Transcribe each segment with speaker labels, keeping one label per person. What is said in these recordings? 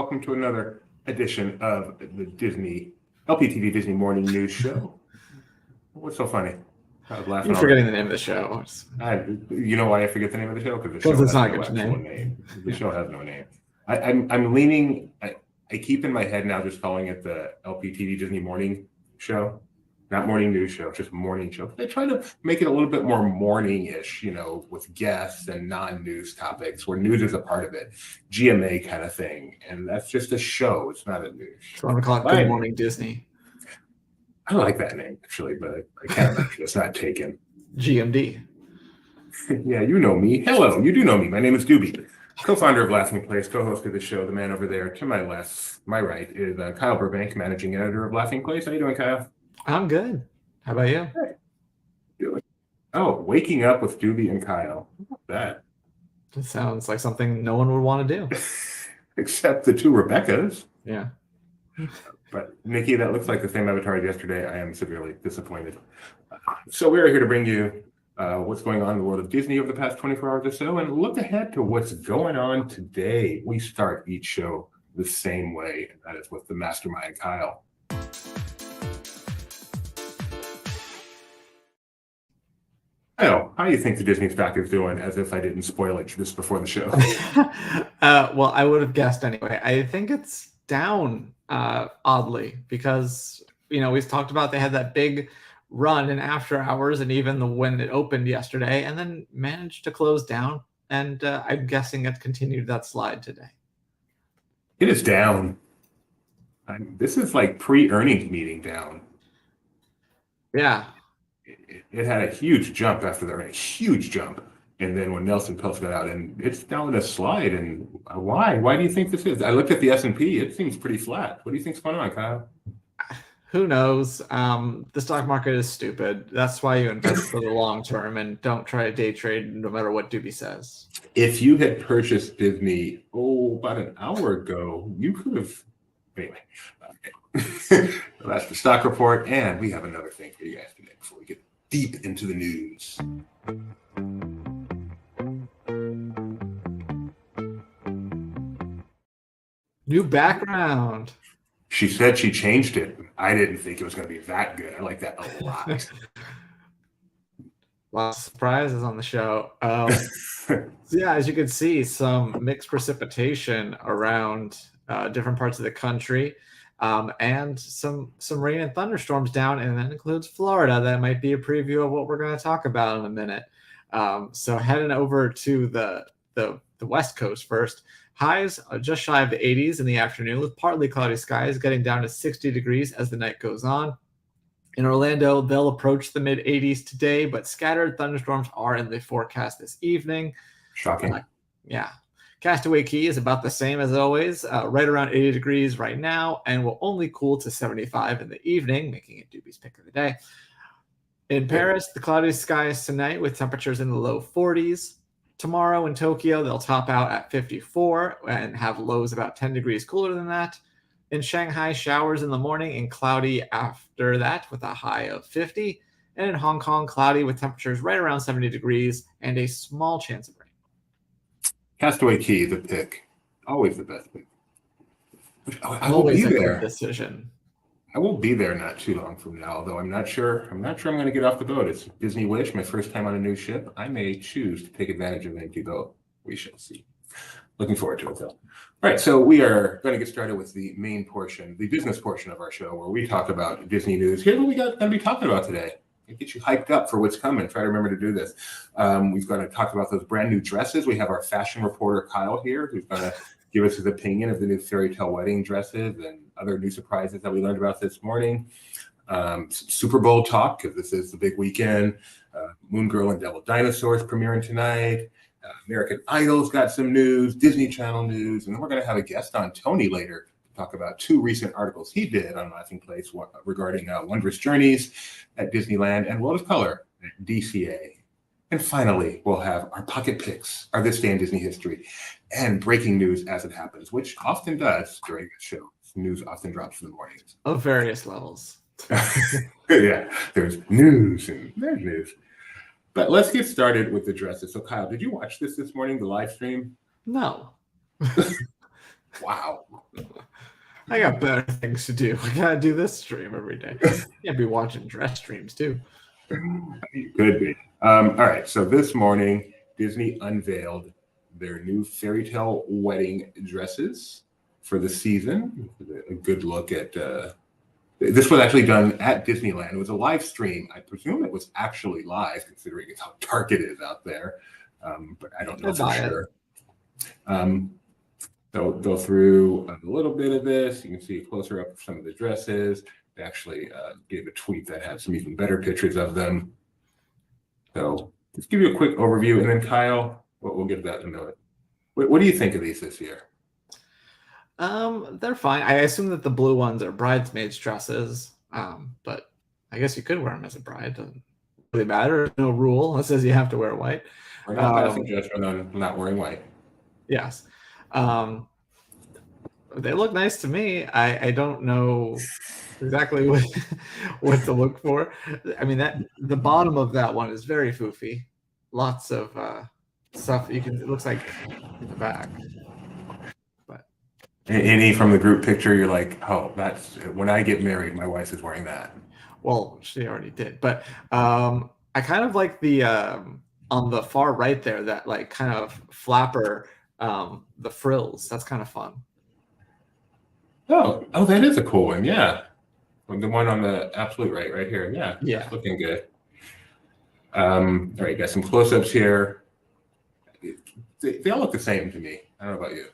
Speaker 1: welcome to another edition of the LPTV Disney Morning News Show. What's so funny? I was laughing.
Speaker 2: You're forgetting the name of the show.
Speaker 1: You know why I forget the name of the show? Because the show
Speaker 2: it's
Speaker 1: has
Speaker 2: not
Speaker 1: no
Speaker 2: a good
Speaker 1: actual name. The show has no name. I'm leaning. I keep in my head now just calling it the LPTV Disney Morning Show. Not morning news show, just morning show. They try to make it a little bit more morning-ish, with guests and non-news topics where news is a part of it. GMA kind of thing. And that's just a show. It's not a news show.
Speaker 2: So I'm going to call it Good Morning Disney.
Speaker 1: I like that name, actually, but I can't imagine it's not taken.
Speaker 2: GMD.
Speaker 1: Yeah, you know me. Hello, you do know me. My name is Doobie, co-founder of Laughing Place, co-host of the show. The man over there to my left, my right, is Kyle Burbank, managing editor of Laughing Place. How you doing, Kyle?
Speaker 2: I'm good. How about you?
Speaker 1: Hey. Oh, waking up with Doobie and Kyle. That
Speaker 2: sounds like something no one would want to do.
Speaker 1: Except the two Rebeccas.
Speaker 2: Yeah.
Speaker 1: But Nikki, that looks like the same avatar as yesterday. I am severely disappointed. So we are here to bring you what's going on in the world of Disney over the past 24 hours or so and look ahead to what's going on today. We start each show the same way, and that is with the mastermind, Kyle. Kyle, how do you think the Disney stock is doing, as if I didn't spoil it just before the show?
Speaker 2: Well, I would have guessed anyway. I think it's down oddly because, we've talked about they had that big run in after hours and even when it opened yesterday and then managed to close down. And I'm guessing it continued that slide today.
Speaker 1: It is down. This is like pre-earnings meeting down.
Speaker 2: Yeah.
Speaker 1: It had a huge jump after the earnings, huge jump. And then when Nelson Peltz got out, and it's down in a slide. And why? Why do you think this is? I looked at the S&P. It seems pretty flat. What do you think's going on, Kyle?
Speaker 2: Who knows? The stock market is stupid. That's why you invest for the long term and don't try to day trade no matter what Doobie says.
Speaker 1: If you had purchased Disney, about an hour ago, you could have. Anyway, that's the stock report. And we have another thing for you guys today before we get deep into the news.
Speaker 2: New background.
Speaker 1: She said she changed it. I didn't think it was going to be that good. I like that a lot.
Speaker 2: Lots of surprises on the show. So yeah, as you can see, some mixed precipitation around different parts of the country, and some rain and thunderstorms down, and that includes Florida. That might be a preview of what we're going to talk about in a minute. So heading over to the West Coast first. Highs just shy of the 80s in the afternoon with partly cloudy skies, getting down to 60 degrees as the night goes on. In Orlando, they'll approach the mid-80s today, but scattered thunderstorms are in the forecast this evening.
Speaker 1: Shocking.
Speaker 2: Yeah. Castaway Cay is about the same as always, right around 80 degrees right now, and will only cool to 75 in the evening, making it Doobie's pick of the day. In Paris, the cloudy skies tonight with temperatures in the low 40s. Tomorrow in Tokyo, they'll top out at 54 and have lows about 10 degrees cooler than that. In Shanghai, showers in the morning and cloudy after that with a high of 50. And in Hong Kong, cloudy with temperatures right around 70 degrees and a small chance of rain.
Speaker 1: Castaway Cay, the pick. Always the best pick. I will
Speaker 2: Always
Speaker 1: be
Speaker 2: a
Speaker 1: there.
Speaker 2: good decision.
Speaker 1: I will be there not too long from now, although I'm not sure I'm going to get off the boat. It's Disney Wish, my first time on a new ship. I may choose to take advantage of an empty boat. We shall see. Looking forward to it, though. All right, so we are going to get started with the main portion, the business portion of our show, where we talk about Disney news. Here's what we got going to be talking about today. Get you hyped up for what's coming. Try to remember to do this. We've got to talk about those brand new dresses. We have our fashion reporter, Kyle, here, who's going to give us his opinion of the new fairy tale wedding dresses and other new surprises that we learned about this morning. Super Bowl talk, because this is the big weekend. Moon Girl and Devil Dinosaurs premiering tonight. American Idol's got some news, Disney Channel news, and then we're going to have a guest on, Tony, later to talk about two recent articles he did on Laughing Place regarding Wondrous journeys at Disneyland and World of Color at DCA. And finally, we'll have our pocket picks, our This Day in Disney History, and breaking news as it happens, which often does during the show. News often drops in the mornings.
Speaker 2: Of various levels.
Speaker 1: Yeah, there's news and there's news. But let's get started with the dresses. So Kyle, did you watch this morning, the live stream?
Speaker 2: No.
Speaker 1: Wow.
Speaker 2: I got better things to do. I gotta do this stream every day. Can't be watching dress streams too.
Speaker 1: You could be. All right. So this morning, Disney unveiled their new fairy tale wedding dresses for the season. A good look at. This was actually done at Disneyland. It was a live stream. I presume it was actually live, considering how dark it is out there. But I don't know for sure. They'll go through a little bit of this. You can see a closer up of some of the dresses. They actually gave a tweet that had some even better pictures of them. So let's give you a quick overview, and then Kyle, we'll get that in a minute. What do you think of these this year?
Speaker 2: They're fine. I assume that the blue ones are bridesmaids dresses, but I guess you could wear them as a bride. Doesn't really matter. There's no rule that says you have to wear white.
Speaker 1: We're not passing judgment on not wearing white.
Speaker 2: Yes. They look nice to me. I don't know exactly what to look for. I mean, that the bottom of that one is very foofy. Lots of stuff you can. It looks like in the back. But
Speaker 1: any from the group picture, you're like, oh, that's when I get married, my wife is wearing that.
Speaker 2: Well, she already did. But I kind of like the on the far right there, that like kind of flapper, the frills. That's kind of fun.
Speaker 1: Oh, that is a cool one. Yeah. The one on the absolute right here. Yeah.
Speaker 2: Yeah.
Speaker 1: Looking good. All right, got some close-ups here. They all look the same to me. I don't know about you.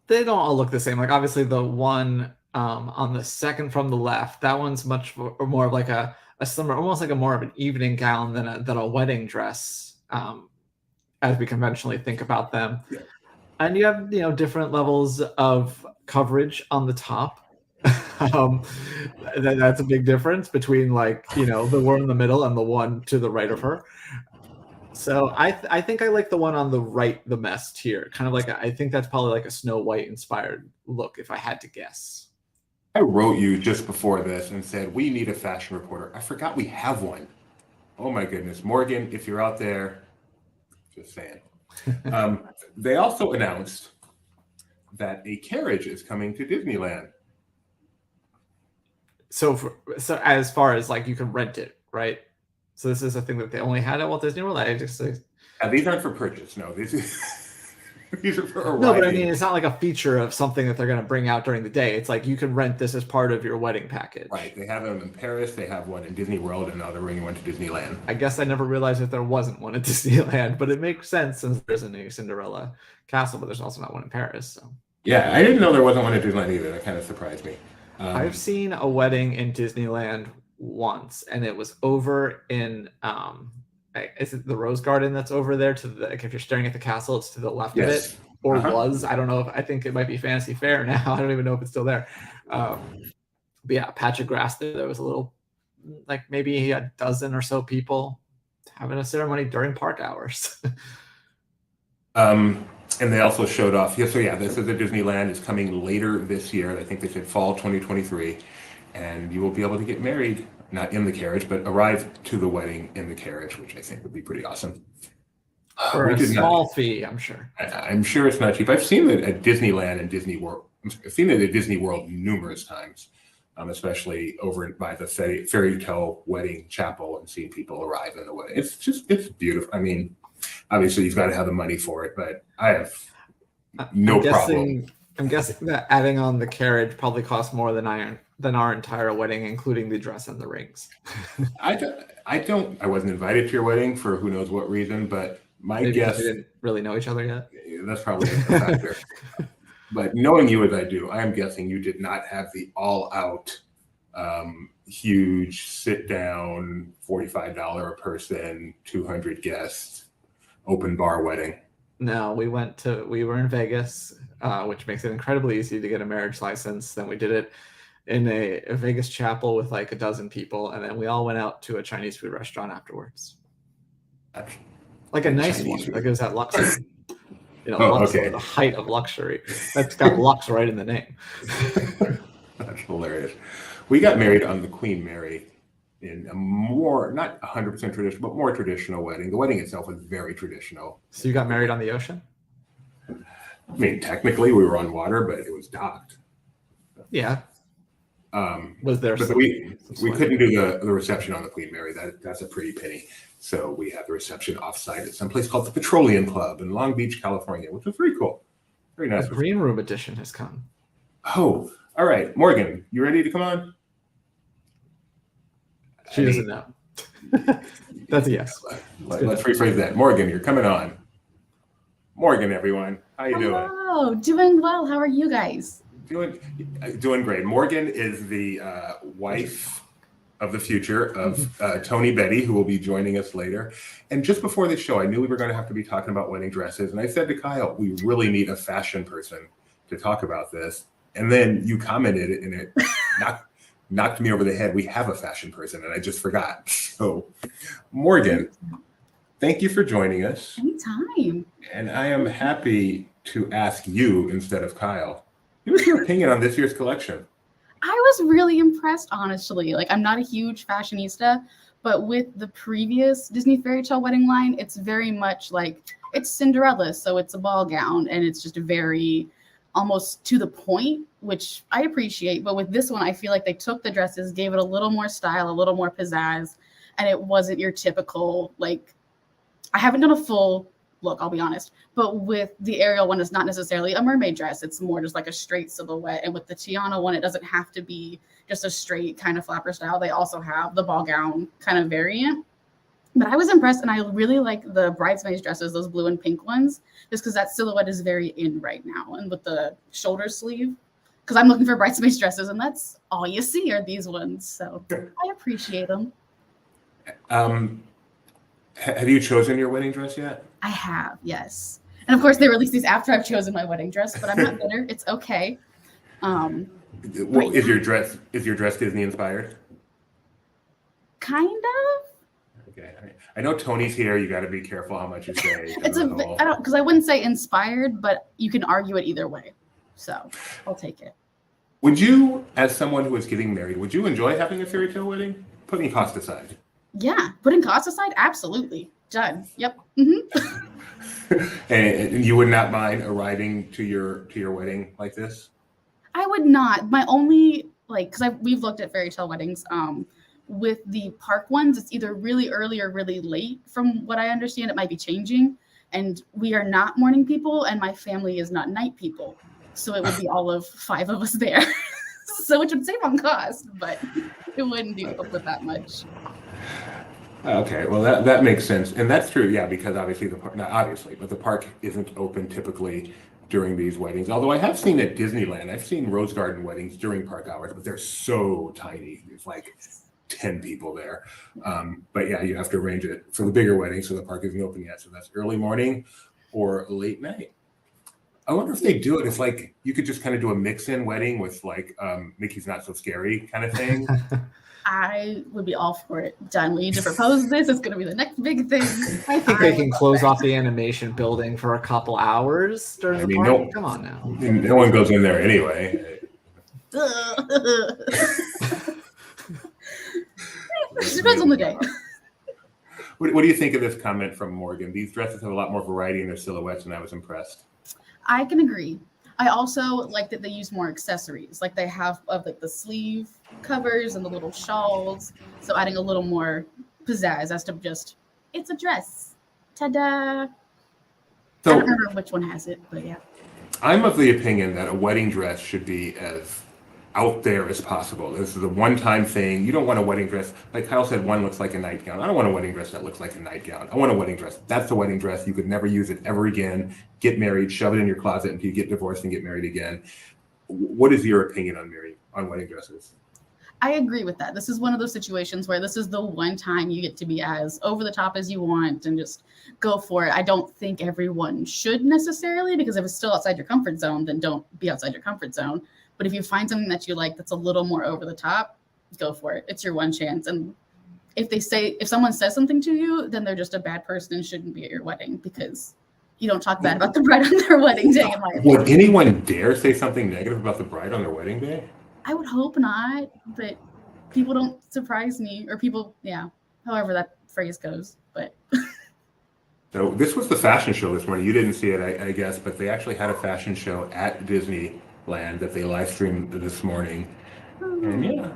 Speaker 2: They don't all look the same. Like obviously the one on the second from the left, that one's much more of like a summer, almost like a more of an evening gown than a wedding dress, as we conventionally think about them.
Speaker 1: Yeah.
Speaker 2: And you have, different levels of coverage on the top. That's a big difference between the one in the middle and the one to the right of her. So I think I like the one on the right the best here. Kind of like I think that's probably like a Snow White inspired look if I had to guess.
Speaker 1: I wrote you just before this and said, we need a fashion reporter. I forgot we have one. Oh my goodness. Morgan, if you're out there, just saying. They also announced that a carriage is coming to Disneyland.
Speaker 2: So as far as you can rent it, right? So this is a thing that they only had at Walt Disney World.
Speaker 1: These aren't for purchase. No, these are for arriving.
Speaker 2: No, but I mean, it's not like a feature of something that they're going to bring out during the day. It's like you can rent this as part of your wedding package.
Speaker 1: Right. They have them in Paris. They have one in Disney World, and now they're bringing one to Disneyland.
Speaker 2: I guess I never realized that there wasn't one at Disneyland, but it makes sense since there's a new Cinderella castle, but there's also not one in Paris. So.
Speaker 1: Yeah, I didn't know there wasn't one at Disneyland either. That kind of surprised me.
Speaker 2: I've seen a wedding in Disneyland once, and it was over in is it the Rose Garden that's over there to the if you're staring at the castle, it's to the left of it, or was. I don't know. I think it might be Fantasy Fair now. I don't even know if it's still there. But yeah, a patch of grass there was a little, maybe a dozen or so people having a ceremony during park hours.
Speaker 1: And they also showed off. Yeah, so yeah, this is at Disneyland. It's coming later this year. I think they said fall 2023, and you will be able to get married, not in the carriage, but arrive to the wedding in the carriage, which I think would be pretty awesome.
Speaker 2: For a small fee, I'm sure.
Speaker 1: I'm sure it's not cheap. I've seen it at Disneyland and Disney World. I've seen it at Disney World numerous times, especially over by the fairy tale wedding chapel, and seeing people arrive in the wedding. It's beautiful. I mean, obviously you've got to have the money for it, but I have no problem.
Speaker 2: I'm guessing that adding on the carriage probably costs more than our entire wedding, including the dress and the rings.
Speaker 1: I wasn't invited to your wedding for who knows what reason, but my guess,
Speaker 2: we didn't really know each other yet.
Speaker 1: That's probably a factor. But knowing you as I do, I am guessing you did not have the all-out, huge sit-down, $45 a person, 200 guests, open bar wedding.
Speaker 2: No, we were in Vegas, which makes it incredibly easy to get a marriage license. Then we did it in a Vegas chapel with a dozen people, and then we all went out to a Chinese food restaurant afterwards. Like a nice one, it was at Luxor. Luxor, the height of luxury. That's got Lux right in the name.
Speaker 1: That's hilarious. We got married on the Queen Mary in a more, not 100% traditional, but more traditional wedding. The wedding itself was very traditional.
Speaker 2: So you got married on the ocean?
Speaker 1: I mean, technically we were on water, but it was docked.
Speaker 2: Yeah.
Speaker 1: Was there? But we couldn't do the reception on the Queen Mary. That's a pretty penny. So we had the reception offsite at some place called the Petroleum Club in Long Beach, California, which was very cool. Very nice.
Speaker 2: The Green Room edition has come.
Speaker 1: Oh, all right. Morgan, you ready to come on?
Speaker 2: She doesn't know. That's a yes.
Speaker 1: Let's rephrase that. Morgan, you're coming on. Morgan, everyone. How you doing?
Speaker 3: Oh, doing well. How are you guys?
Speaker 1: Doing great. Morgan is the wife of the future of Tony Betti, who will be joining us later. And just before the show, I knew we were going to have to be talking about wedding dresses. And I said to Kyle, we really need a fashion person to talk about this. And then you commented and it knocked me over the head. We have a fashion person and I just forgot. So Morgan, thank you for joining us.
Speaker 3: Anytime.
Speaker 1: And I am happy to ask you instead of Kyle. What was your opinion on this year's collection?
Speaker 3: I was really impressed, honestly. Like, I'm not a huge fashionista, but with the previous Disney fairy tale wedding line, it's very much like it's Cinderella. So it's a ball gown and it's just very almost to the point, which I appreciate. But with this one, I feel like they took the dresses, gave it a little more style, a little more pizzazz, and it wasn't your typical, like, I haven't done a full look, I'll be honest. But with the Ariel one, it's not necessarily a mermaid dress. It's more just like a straight silhouette. And with the Tiana one, it doesn't have to be just a straight kind of flapper style. They also have the ball gown kind of variant. But I was impressed, and I really like the bridesmaids dresses, those blue and pink ones, just because that silhouette is very in right now. And with the shoulder sleeve, because I'm looking for bridesmaids dresses, and that's all you see are these ones. So I appreciate them.
Speaker 1: Have you chosen your wedding dress yet?
Speaker 3: I have, yes. And of course, they release these after I've chosen my wedding dress, but I'm not bitter. It's okay.
Speaker 1: Well, is your dress Disney inspired?
Speaker 3: Kind of.
Speaker 1: Okay, I know Tony's here. You got to be careful how much you say.
Speaker 3: It's because I wouldn't say inspired, but you can argue it either way. So I'll take it.
Speaker 1: Would you, as someone who is getting married, would you enjoy having a fairy tale wedding? Putting cost aside.
Speaker 3: Yeah, putting cost aside, absolutely. Done. Yep. Mm-hmm.
Speaker 1: And you would not mind arriving to your wedding like this?
Speaker 3: I would not. My only because we've looked at fairy tale weddings. With the park ones, it's either really early or really late. From what I understand, it might be changing. And we are not morning people, and my family is not night people. So it would be all of 5 of us there. So it would save on cost, but it wouldn't do up with that much.
Speaker 1: Okay, well that makes sense, and that's true, yeah, because obviously the park isn't open typically during these weddings. Although I have seen at Disneyland, I've seen Rose Garden weddings during park hours, but they're so tiny. There's like 10 people there. But yeah, you have to arrange it for the bigger wedding, so the park isn't open yet. So that's early morning or late night. I wonder if they do it. If like you could just kind of do a mix-in wedding with like Mickey's Not So Scary kind of thing.
Speaker 3: I would be all for it. Done. We need to propose this. It's going to be the next big thing.
Speaker 2: I think they can close off the animation building for a couple hours during the party. Come on now.
Speaker 1: No one goes in there anyway.
Speaker 3: It depends on the day.
Speaker 1: What do you think of this comment from Morgan? These dresses have a lot more variety in their silhouettes, and I was impressed.
Speaker 3: I can agree. I also like that they use more accessories. Like they have like the sleeve covers and the little shawls. So adding a little more pizzazz as to just, it's a dress. Ta-da. So, I don't remember which one has it, but yeah.
Speaker 1: I'm of the opinion that a wedding dress should be as out there as possible. This is a one-time thing. You don't want a wedding dress. Like Kyle said, one looks like a nightgown. I don't want a wedding dress that looks like a nightgown. I want a wedding dress. That's the wedding dress. You could never use it ever again. Get married, shove it in your closet until you get divorced and get married again. What is your opinion on wedding dresses?
Speaker 3: I agree with that. This is one of those situations where this is the one time you get to be as over the top as you want and just go for it. I don't think everyone should necessarily, because if it's still outside your comfort zone, then don't be outside your comfort zone. But if you find something that you like that's a little more over the top, go for it. It's your one chance. And if someone says something to you, then they're just a bad person and shouldn't be at your wedding, because you don't talk bad about the bride on their wedding day.
Speaker 1: Would anyone dare say something negative about the bride on their wedding day?
Speaker 3: I would hope not, but people don't surprise me, or people, yeah, however that phrase goes. But
Speaker 1: So this was the fashion show this morning. You didn't see it, I guess, but they actually had a fashion show at Disneyland that they live streamed this morning. And yeah,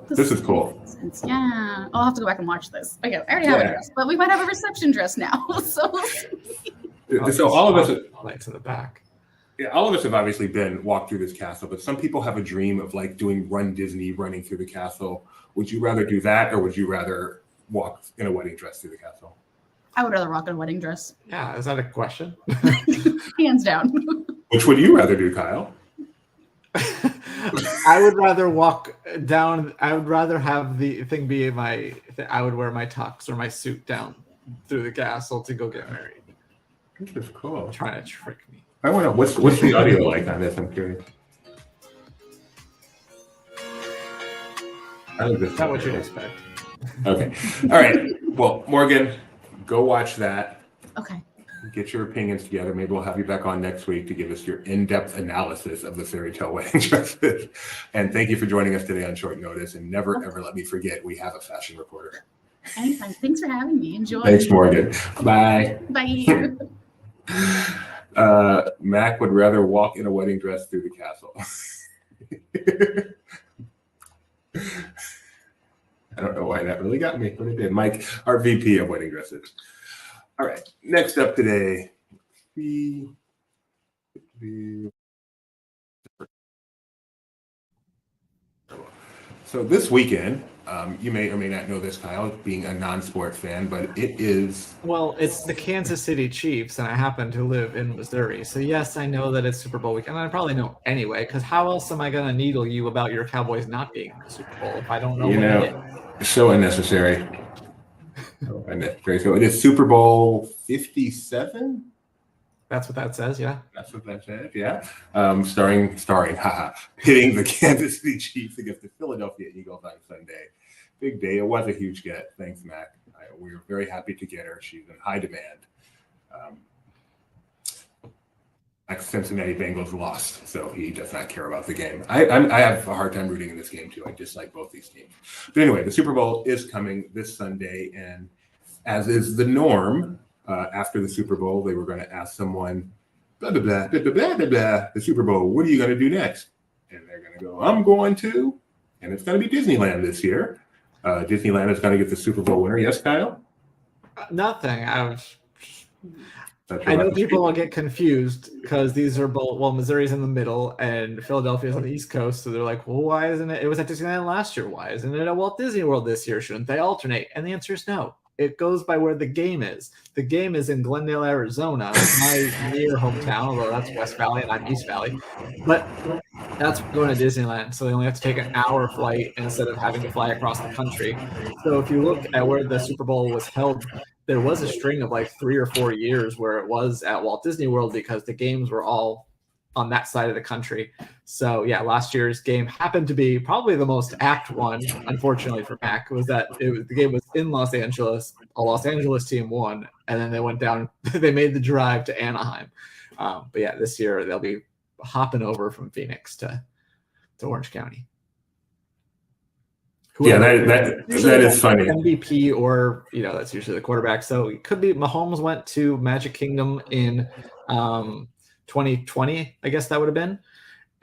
Speaker 1: this is cool.
Speaker 3: Yeah, I'll have to go back and watch this. Okay, I already have a dress, but we might have a reception dress now. So
Speaker 1: all of us,
Speaker 2: lights in the back.
Speaker 1: Yeah, all of us have obviously walked through this castle, but some people have a dream of like doing Run Disney, running through the castle. Would you rather do that, or would you rather walk in a wedding dress through the castle?
Speaker 3: I would rather walk in a wedding dress.
Speaker 2: Yeah, is that a question?
Speaker 3: Hands down.
Speaker 1: Which would you rather do, Kyle?
Speaker 2: I would rather walk down. I would rather have the thing be I would wear my tux or my suit down through the castle to go get married.
Speaker 1: This is cool.
Speaker 2: Trying to trick me.
Speaker 1: I want to. What's the audio like on this? I'm curious.
Speaker 2: Is that what you'd expect?
Speaker 1: Okay. All right. Well, Morgan, go watch that.
Speaker 3: Okay.
Speaker 1: Get your opinions together. Maybe we'll have you back on next week to give us your in-depth analysis of the fairy tale wedding dresses. And thank you for joining us today on short notice. And never, ever let me forget, we have a fashion reporter.
Speaker 3: Anytime. Thanks for having me. Enjoy.
Speaker 1: Thanks, Morgan. Bye.
Speaker 3: Bye.
Speaker 1: Mac would rather walk in a wedding dress through the castle. I don't know why that really got me, but it did. Mike, our VP of wedding dresses. All right, next up today, so this weekend, you may or may not know this, Kyle, being a non-sport fan, but it is...
Speaker 2: Well, it's the Kansas City Chiefs, and I happen to live in Missouri. So yes, I know that it's Super Bowl weekend. I probably know anyway, because how else am I going to needle you about your Cowboys not being in the Super Bowl if I don't know when it is?
Speaker 1: So unnecessary. So it is Super Bowl 57?
Speaker 2: That's what that says, yeah.
Speaker 1: That's what that says, yeah. Starring, hitting the Kansas City Chiefs against the Philadelphia Eagles on Sunday. Big day. It was a huge get. Thanks, Mac. We were very happy to get her. She's in high demand. Cincinnati Bengals lost, so he does not care about the game. I have a hard time rooting in this game, too. I dislike both these teams. But anyway, the Super Bowl is coming this Sunday, and as is the norm, after the Super Bowl, they were going to ask someone, blah, blah, blah, blah, blah, blah, blah, the Super Bowl, what are you going to do next? And they're going to go, I'm going to, and it's going to be Disneyland this year. Disneyland is going to get the Super Bowl winner. Yes, Kyle?
Speaker 2: Nothing. I know people will get confused because these are both, well, Missouri's in the middle and Philadelphia's on the East Coast. So they're like, well, why isn't it? It was at Disneyland last year. Why isn't it at Walt Disney World this year? Shouldn't they alternate? And the answer is no. It goes by where the game is. The game is in Glendale, Arizona, my near hometown, although that's West Valley and I'm East Valley. But that's going to Disneyland. So they only have to take an hour flight instead of having to fly across the country. So if you look at where the Super Bowl was held, there was a string of like 3 or 4 years where it was at Walt Disney World because the games were all on that side of the country. So yeah, last year's game happened to be probably the most apt one, unfortunately for Mac, was that the game was in Los Angeles. A Los Angeles team won, and then they went down, they made the drive to Anaheim. But yeah, this year they'll be hopping over from Phoenix to Orange County.
Speaker 1: Yeah, that is funny.
Speaker 2: MVP or, that's usually the quarterback. So it could be Mahomes went to Magic Kingdom in 2020, I guess that would have been.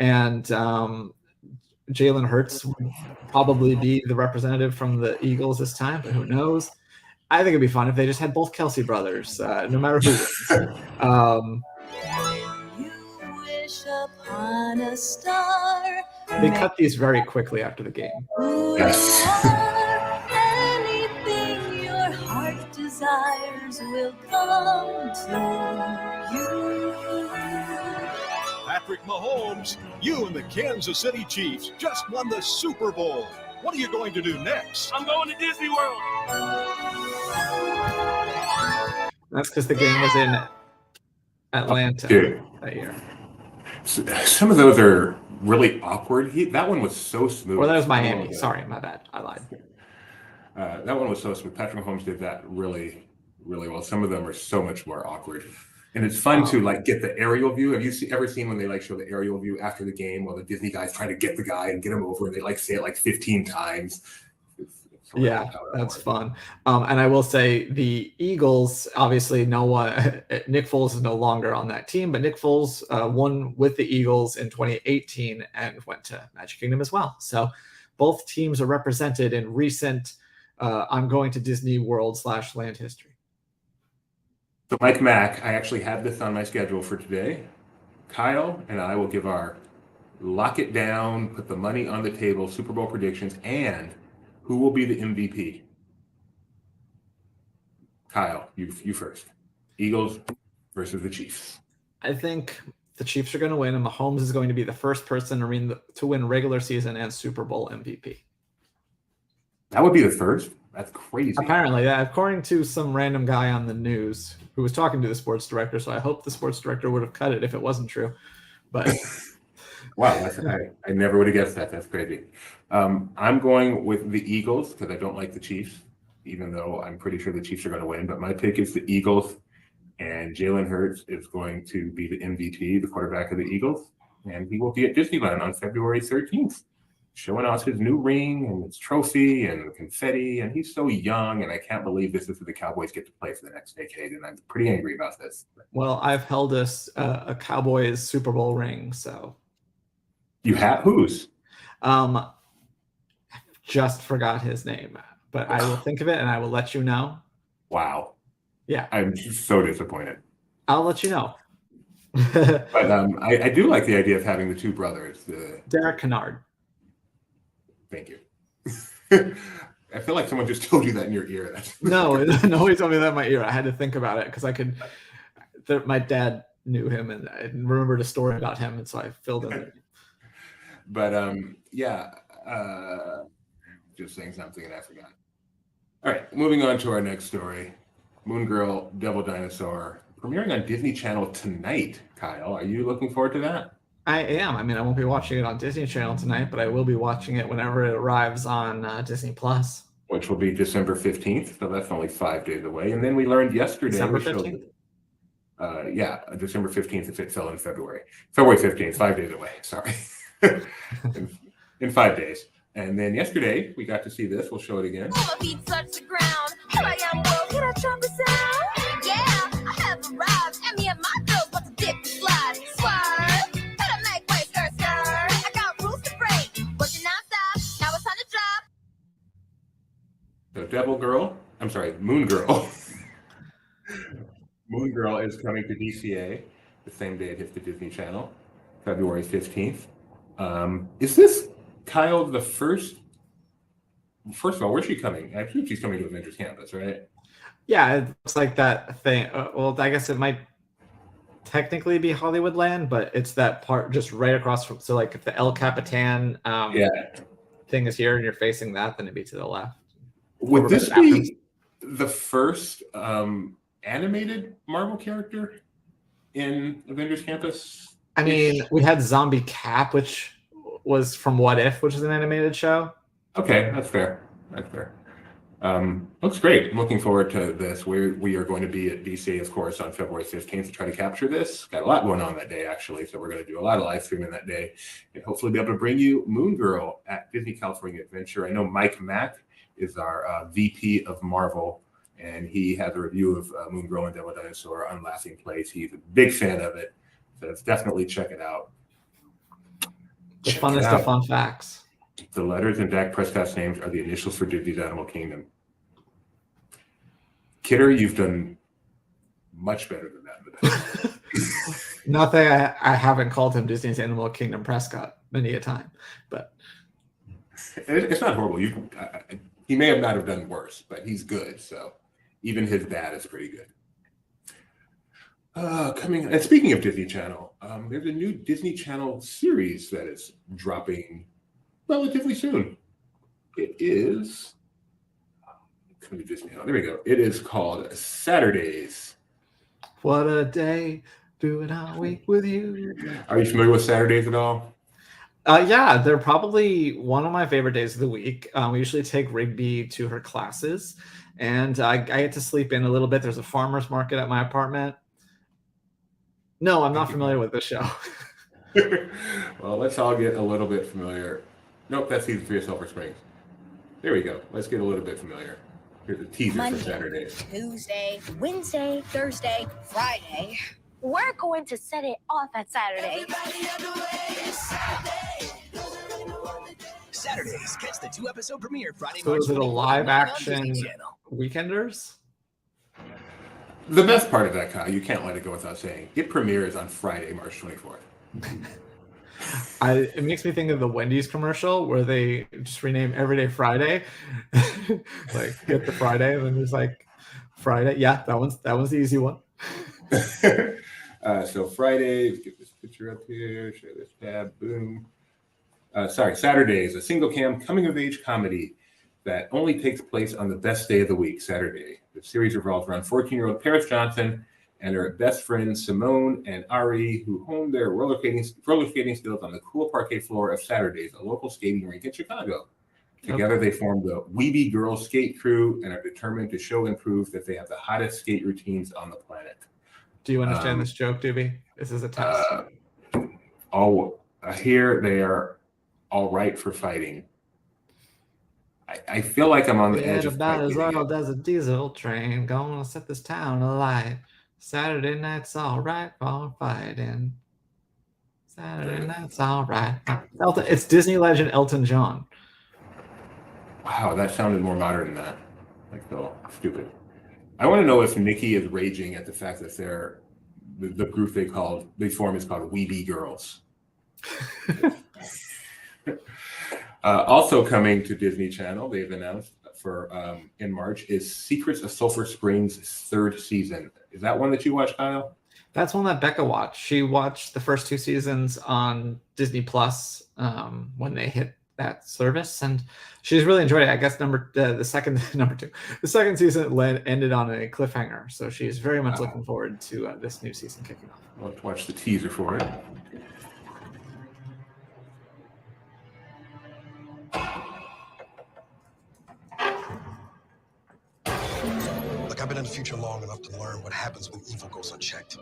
Speaker 2: And Jalen Hurts would probably be the representative from the Eagles this time, but who knows? I think it'd be fun if they just had both Kelsey brothers, no matter who wins.
Speaker 4: You wish upon a star.
Speaker 2: They cut these very quickly after the game.
Speaker 1: Yes.
Speaker 4: Anything your heart desires will come to you.
Speaker 5: Patrick Mahomes, you and the Kansas City Chiefs just won the Super Bowl. What are you going to do next?
Speaker 6: I'm going to Disney World.
Speaker 2: That's because the game was in Atlanta that year.
Speaker 1: Some of those are really awkward. That one was so smooth.
Speaker 2: Well, that was Miami. Sorry, my bad. I lied.
Speaker 1: That one was so smooth. Patrick Mahomes did that really, really well. Some of them are so much more awkward. And it's fun to get the aerial view. Have you ever seen when they show the aerial view after the game while the Disney guys try to get the guy and get him over and they say it 15 times? It's
Speaker 2: Yeah, that's fun. And I will say the Eagles, obviously, no one, Nick Foles is no longer on that team, but Nick Foles won with the Eagles in 2018 and went to Magic Kingdom as well. So both teams are represented in recent I'm going to Disney World / land history.
Speaker 1: So Mike Mack, I actually have this on my schedule for today. Kyle and I will give our lock it down, put the money on the table, Super Bowl predictions, and who will be the MVP? Kyle, you first. Eagles versus the Chiefs.
Speaker 2: I think the Chiefs are going to win, and Mahomes is going to be the first person to win regular season and Super Bowl MVP.
Speaker 1: That would be the first? That's crazy.
Speaker 2: Apparently, yeah. According to some random guy on the news who was talking to the sports director, so I hope the sports director would have cut it if it wasn't true. But
Speaker 1: wow, I never would have guessed that. That's crazy. I'm going with the Eagles because I don't like the Chiefs, even though I'm pretty sure the Chiefs are going to win. But my pick is the Eagles, and Jalen Hurts is going to be the MVP, the quarterback of the Eagles, and he will be at Disneyland on February 13th, showing off his new ring and his trophy and confetti. And he's so young, and I can't believe this is who the Cowboys get to play for the next decade. And I'm pretty angry about this.
Speaker 2: Well, I've held a Cowboys Super Bowl ring, so.
Speaker 1: You have whose?
Speaker 2: Just forgot his name, but I will think of it and I will let you know.
Speaker 1: Wow.
Speaker 2: Yeah.
Speaker 1: I'm so disappointed.
Speaker 2: I'll let you know.
Speaker 1: But I do like the idea of having the two brothers.
Speaker 2: Derek Kennard.
Speaker 1: Thank you. I feel like someone just told you that in your ear.
Speaker 2: No, nobody told me that in my ear. I had to think about it because my dad knew him and I remembered a story about him, and so I filled in it.
Speaker 1: But just saying something and I forgot. All right, moving on to our next story. Moon Girl, Devil Dinosaur, premiering on Disney Channel tonight. Kyle, are you looking forward to that?
Speaker 2: I am. I mean, I won't be watching it on Disney Channel tonight, but I will be watching it whenever it arrives on Disney Plus.
Speaker 1: Which will be December 15th, so that's only 5 days away. And then we learned yesterday.
Speaker 2: December 15th?
Speaker 1: Yeah, December 15th if it fell in February. February 15th, 5 days away. Sorry. in 5 days. And then yesterday, we got to see this. We'll show it again.
Speaker 4: My feet touch the ground. Here I am, world. Can I trumpet sound? Yeah, I have arrived. And me and my girls want to dip and slide. Swerve. Better make way, skirt, skirt. I got rules to break. Working nonstop. Now it's time to drop.
Speaker 1: So Moon Girl. Moon Girl is coming to DCA the same day it hits the Disney Channel, February 15th. Is this, Kyle, the first of all, where's she coming? I believe she's coming to Avengers Campus, right?
Speaker 2: Yeah, it looks like that thing. Well, I guess it might technically be Hollywoodland, but it's that part just right across from. So, like, if the El Capitan thing is here and you're facing that, then it'd be to the left.
Speaker 1: Would this be the first animated Marvel character in Avengers Campus?
Speaker 2: I mean, we had Zombie Cap, which was from What If, which is an animated show.
Speaker 1: Okay, that's fair. Looks great. I'm looking forward to this. We are going to be at DC, of course, on February 15th to try to capture this. Got a lot going on that day, actually, so we're going to do a lot of live streaming that day and hopefully be able to bring you Moon Girl at Disney California Adventure. I know Mike Mack is our VP of Marvel, and he has a review of Moon Girl and Devil Dinosaur on Laughing Place. He's a big fan of it, so definitely check it out.
Speaker 2: The funnest of fun facts.
Speaker 1: The letters in Dak Prescott's names are the initials for Disney's Animal Kingdom. Kidder, you've done much better than that.
Speaker 2: Not that I haven't called him Disney's Animal Kingdom Prescott many a time, but
Speaker 1: it's not horrible. He may not have done worse, but he's good. So even his dad is pretty good. And speaking of Disney Channel, there's a new Disney Channel series that is dropping relatively soon. It is coming to Disney. There we go. It is called Saturdays.
Speaker 2: What a day, doing all week with you.
Speaker 1: Are you familiar with Saturdays at all?
Speaker 2: Yeah, they're probably one of my favorite days of the week. We usually take Rigby to her classes, and I get to sleep in a little bit. There's a farmer's market at my apartment. No, I'm not familiar with this show.
Speaker 1: Well, let's all get a little bit familiar. Nope, that's Season 3 of Sulphur Springs. There we go. Let's get a little bit familiar. Here's a teaser
Speaker 4: Monday,
Speaker 1: for Saturday.
Speaker 4: Tuesday, Wednesday, Thursday, Friday. We're going to set it off at Saturday.
Speaker 6: Saturdays, catch the 2-episode premiere Friday,
Speaker 2: So
Speaker 6: March
Speaker 2: is it a
Speaker 6: 24th
Speaker 2: live
Speaker 6: on
Speaker 2: action
Speaker 6: Disney Channel.
Speaker 2: Weekenders?
Speaker 1: The best part of that, Kyle, you can't let it go without saying, it premieres on Friday, March 24th.
Speaker 2: It makes me think of the Wendy's commercial where they just rename Everyday Friday, like get the Friday, and then there's like Friday. Yeah, that one's the easy one.
Speaker 1: So Friday, let's get this picture up here, share this tab, boom. Saturday is a single cam coming of age comedy that only takes place on the best day of the week, Saturday. The series revolves around 14-year-old Paris Johnson and her best friends Simone and Ari, who hone their roller skating skills on the cool parquet floor of Saturdays, a local skating rink in Chicago. Together, they form the Weeby Girls Skate Crew and are determined to show and prove that they have the hottest skate routines on the planet.
Speaker 2: Do you understand this joke, Doobie? This is a test.
Speaker 1: Here they are all right for fighting. I feel like I'm on the edge of
Speaker 2: about as
Speaker 1: fighting
Speaker 2: old as a diesel train, gonna set this town alight. Saturday night's all right for fighting. Saturday night's all right. It's Disney legend Elton John.
Speaker 1: Wow, that sounded more modern than that. Like, so stupid. I want to know if Nikki is raging at the fact that the group they form is called Weeby Girls. Also coming to Disney Channel, they've announced for in March is Secrets of Sulphur Springs' 3rd season. Is that one that you watched, Kyle?
Speaker 2: That's one that Becca watched. She watched the first 2 seasons on Disney Plus when they hit that service, and she's really enjoyed it. I guess the second season ended on a cliffhanger, so she's very much looking forward to this new season kicking off.
Speaker 1: We'll have to watch the teaser for it.
Speaker 7: Look, I've been in the future long enough to learn what happens when evil goes unchecked.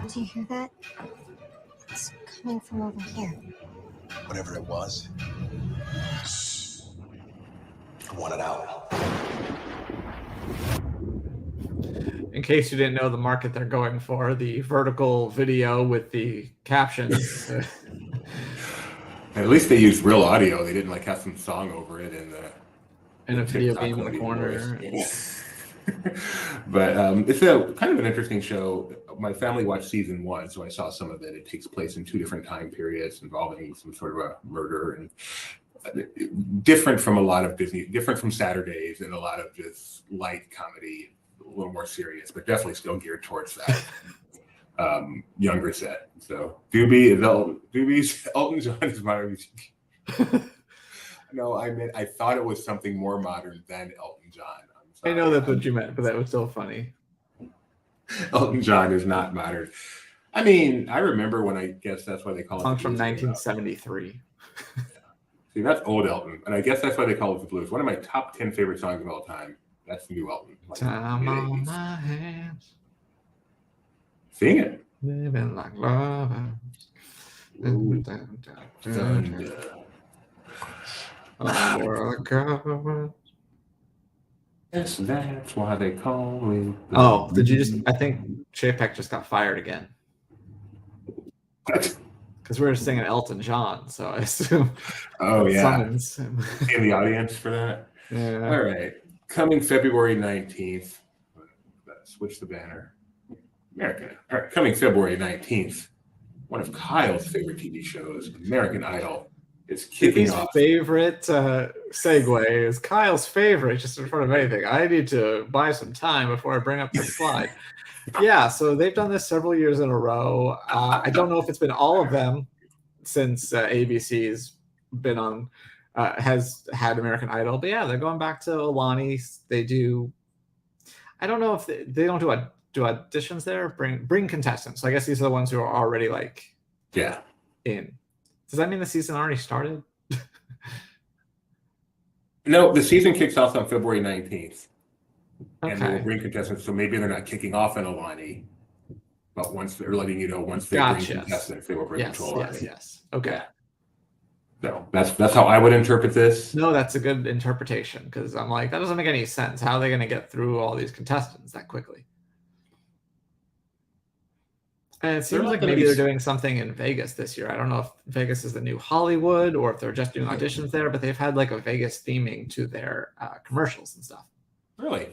Speaker 8: Do you hear that? It's coming from over here.
Speaker 7: Whatever it was, I want it out.
Speaker 2: In case you didn't know the market they're going for, the vertical video with the captions.
Speaker 1: At least they used real audio. They didn't have some song over it
Speaker 2: and a video
Speaker 1: TikTok
Speaker 2: game in the corner.
Speaker 1: But it's a kind of an interesting show. My family watched season 1, so I saw some of it. It takes place in 2 different time periods involving some sort of a murder, and different from a lot of Disney, different from Saturdays and a lot of just light comedy, a little more serious, but definitely still geared towards that younger set. So Doobie's Elton John is modern music. No, I thought it was something more modern than Elton John.
Speaker 2: I know that's what you meant, but that was still funny.
Speaker 1: Elton John is not modern. I mean, I remember when I guess that's why they call it.
Speaker 2: Song from 1973.
Speaker 1: See, that's old Elton, and I guess that's why they call it the blues. One of my top 10 favorite songs of all time. That's new Elton.
Speaker 2: Time on my hands.
Speaker 1: Sing it.
Speaker 2: Living like lovers.
Speaker 1: Yes, that's why they call it.
Speaker 2: Oh, did you just? I think Chapek just got fired again. Because we were singing Elton John, so I assume.
Speaker 1: Oh yeah.
Speaker 2: Summons
Speaker 1: in the audience for that.
Speaker 2: Yeah.
Speaker 1: All right. Coming February 19th. Switch the banner. American. All right. Coming February 19th. One of Kyle's favorite TV shows, American Idol, is kicking off.
Speaker 2: Favorite segue is Kyle's favorite, just in front of anything. I need to buy some time before I bring up the slide. Yeah, so they've done this several years in a row. I don't know if it's been all of them since ABC's been on, has had American Idol, but yeah, they're going back to Alani. They do. I don't know if they don't do auditions there. Bring contestants. So I guess these are the ones who are already in. Does that mean the season already started?
Speaker 1: No, the season kicks off on February 19th.
Speaker 2: Okay.
Speaker 1: And they will bring contestants, so maybe they're not kicking off in Alani, but once they're letting you know, once they bring contestants, they will bring them to Alani.
Speaker 2: Yes. Okay.
Speaker 1: So that's how I would interpret this.
Speaker 2: No, that's a good interpretation because I'm like, that doesn't make any sense. How are they going to get through all these contestants that quickly? And it seems
Speaker 1: not
Speaker 2: like
Speaker 1: gonna
Speaker 2: maybe
Speaker 1: be
Speaker 2: they're doing something in Vegas this year. I don't know if Vegas is the new Hollywood or if they're just doing auditions there, but they've had like a Vegas theming to their commercials and stuff.
Speaker 1: Really?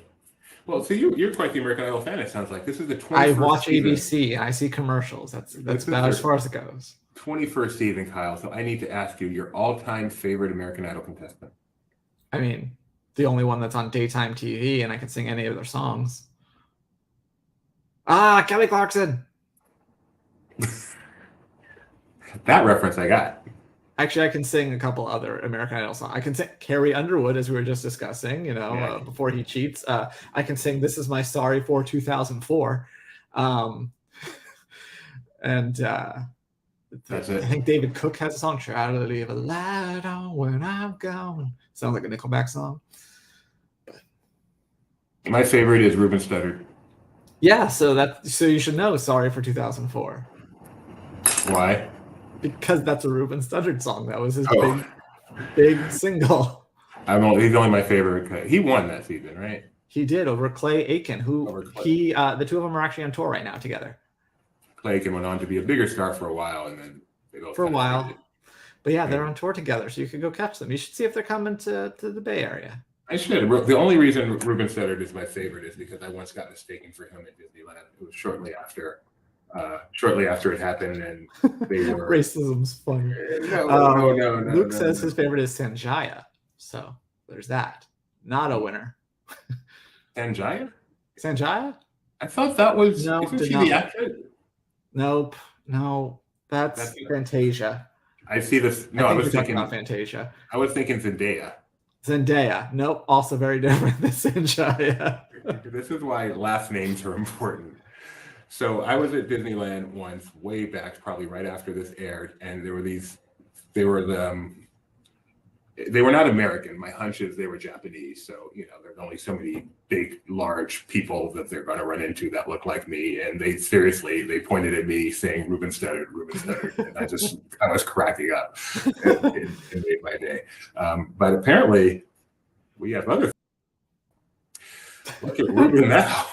Speaker 1: Well, so you're quite the American Idol fan, it sounds like. This is the 21st
Speaker 2: I watch
Speaker 1: season.
Speaker 2: ABC and I see commercials. That's
Speaker 1: This is
Speaker 2: about
Speaker 1: their
Speaker 2: as far as it goes.
Speaker 1: 21st season, Kyle. So I need to ask you your all-time favorite American Idol contestant.
Speaker 2: I mean, the only one that's on daytime TV and I can sing any of their songs. Kelly Clarkson.
Speaker 1: That reference I got.
Speaker 2: Actually, I can sing a couple other American Idol songs. I can sing Carrie Underwood, as we were just discussing, before he cheats. I can sing This Is My Sorry for 2004.
Speaker 1: That's it.
Speaker 2: I think David Cook has a song, Try to Leave a Light On When I'm Gone. Sounds like a Nickelback song.
Speaker 1: My favorite is Ruben Studdard.
Speaker 2: Yeah, so you should know Sorry for 2004.
Speaker 1: Why?
Speaker 2: Because that's a Ruben Studdard song. That was his big single.
Speaker 1: He's only my favorite. He won that season, right?
Speaker 2: He did over Clay Aiken, the two of them are actually on tour right now together.
Speaker 1: Clay Aiken went on to be a bigger star for a while, and then they both
Speaker 2: For a while.
Speaker 1: faded.
Speaker 2: But yeah, they're on tour together, so you could go catch them. You should see if they're coming to the Bay Area.
Speaker 1: I should. The only reason Ruben Studdard is my favorite is because I once got mistaken for him at Disneyland. It was shortly after it happened, and they were
Speaker 2: Racism's funny.
Speaker 1: No.
Speaker 2: Luke says his favorite is Sanjaya, so there's that. Not a winner.
Speaker 1: Sanjaya?
Speaker 2: Sanjaya?
Speaker 1: I thought that was.
Speaker 2: No,
Speaker 1: Isn't
Speaker 2: did
Speaker 1: she
Speaker 2: not.
Speaker 1: the actress?
Speaker 2: Nope. No, that's Fantasia.
Speaker 1: I see this. No, I was thinking
Speaker 2: about Fantasia.
Speaker 1: I was thinking Zendaya.
Speaker 2: Zendaya. Nope. Also very different than Sanjaya.
Speaker 1: This is why last names are important. So I was at Disneyland once, way back, probably right after this aired, and they were not American. My hunch is they were Japanese. So, there's only so many big, large people that they're going to run into that look like me. And they pointed at me saying, Ruben Studdard. And I was cracking up. It made my day. But apparently we have other. Look at Ruben now.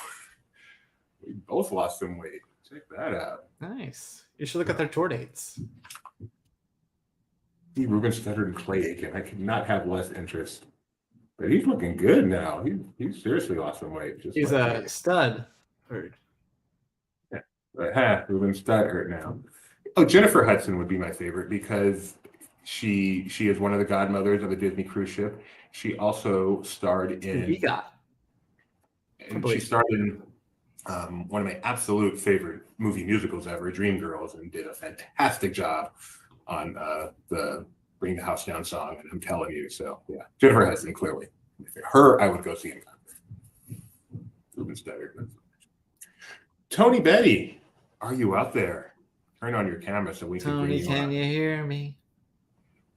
Speaker 1: We both lost some weight. Check that out.
Speaker 2: Nice. You should look at their tour dates.
Speaker 1: See Ruben Studdard and Clay Aiken. I could not have less interest. But he's looking good now. He's seriously lost some weight.
Speaker 2: He's a stud. Bird.
Speaker 1: Yeah. But Ruben Studdard now. Oh, Jennifer Hudson would be my favorite because she is one of the godmothers of a Disney cruise ship. She also starred in. She starred in one of my absolute favorite movie musicals ever, Dreamgirls, and did a fantastic job on the Bring the House Down song. And I'm telling you, so yeah, Jennifer Hudson, clearly. Her, I would go see in concert. Ruben Studdard. Tony Betti, are you out there? Turn on your camera so we can bring
Speaker 2: Tony,
Speaker 1: you
Speaker 2: can
Speaker 1: on.
Speaker 2: you hear me?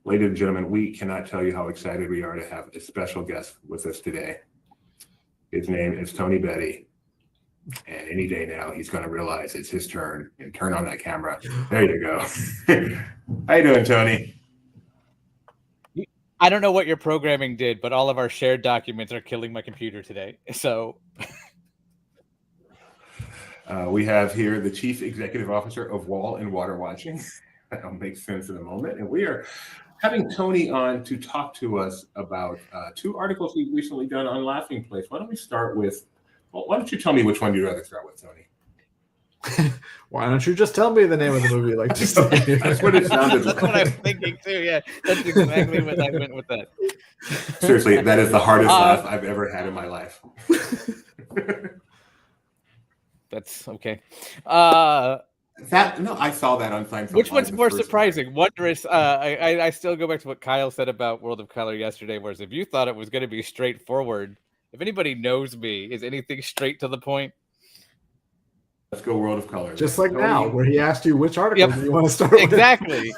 Speaker 1: Ladies and gentlemen, we cannot tell you how excited we are to have a special guest with us today. His name is Tony Betti. And any day now, he's going to realize it's his turn and turn on that camera. There you go. How you doing, Tony?
Speaker 9: I don't know what your programming did, but all of our shared documents are killing my computer today. So
Speaker 1: we have here the Chief Executive Officer of Wall and Water Watching. That'll make sense in a moment. And we are having Tony on to talk to us about two articles we've recently done on Laughing Place. Why don't we start with, why don't you tell me which one you'd rather start with, Tony?
Speaker 2: Why don't you just tell me the name of the movie? Like, just
Speaker 1: that's what it sounded
Speaker 9: like. That's what I'm thinking too. Yeah, that's exactly what I went with that.
Speaker 1: Seriously, that is the hardest laugh I've ever had in my life.
Speaker 9: That's okay.
Speaker 1: I saw that on Seinfeld.
Speaker 9: Which one's more surprising? Wondrous. I still go back to what Kyle said about World of Color yesterday, whereas if you thought it was going to be straightforward, if anybody knows me, is anything straight to the point?
Speaker 1: Let's go World of Color.
Speaker 2: Just like now, where he asked you which article do you want to start with.
Speaker 9: Exactly.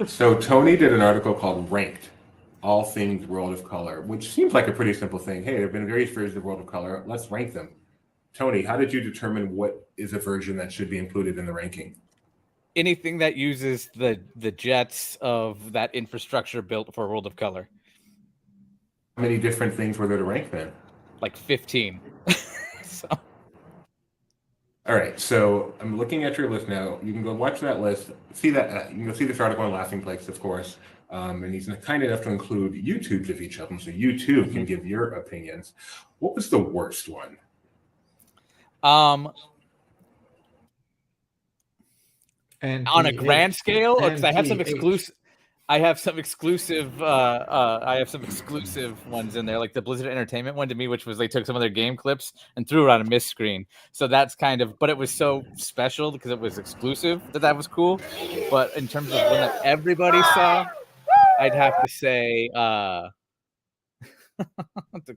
Speaker 1: So Tony did an article called Ranked, All Things World of Color, which seems like a pretty simple thing. Hey, there have been various versions of World of Color. Let's rank them. Tony, how did you determine what is a version that should be included in the ranking?
Speaker 9: anything that uses the jets of that infrastructure built for World of Color.
Speaker 1: How many different things were there to rank then?
Speaker 9: Like 15. So.
Speaker 1: All right, so I'm looking at your list now. You can go watch that list. See that you can go see this article on Laughing Place, of course. And he's kind enough to include YouTubes of each of them, so you too can give your opinions. What was the worst one?
Speaker 2: And
Speaker 9: on a grand scale, because I have some
Speaker 2: NPH.
Speaker 9: exclusive ones in there, like the Blizzard Entertainment one to me, which was they took some of their game clips and threw it on a mist screen. So that's kind of, but it was so special because it was exclusive that was cool. But in terms of one that everybody saw, I'd have to say the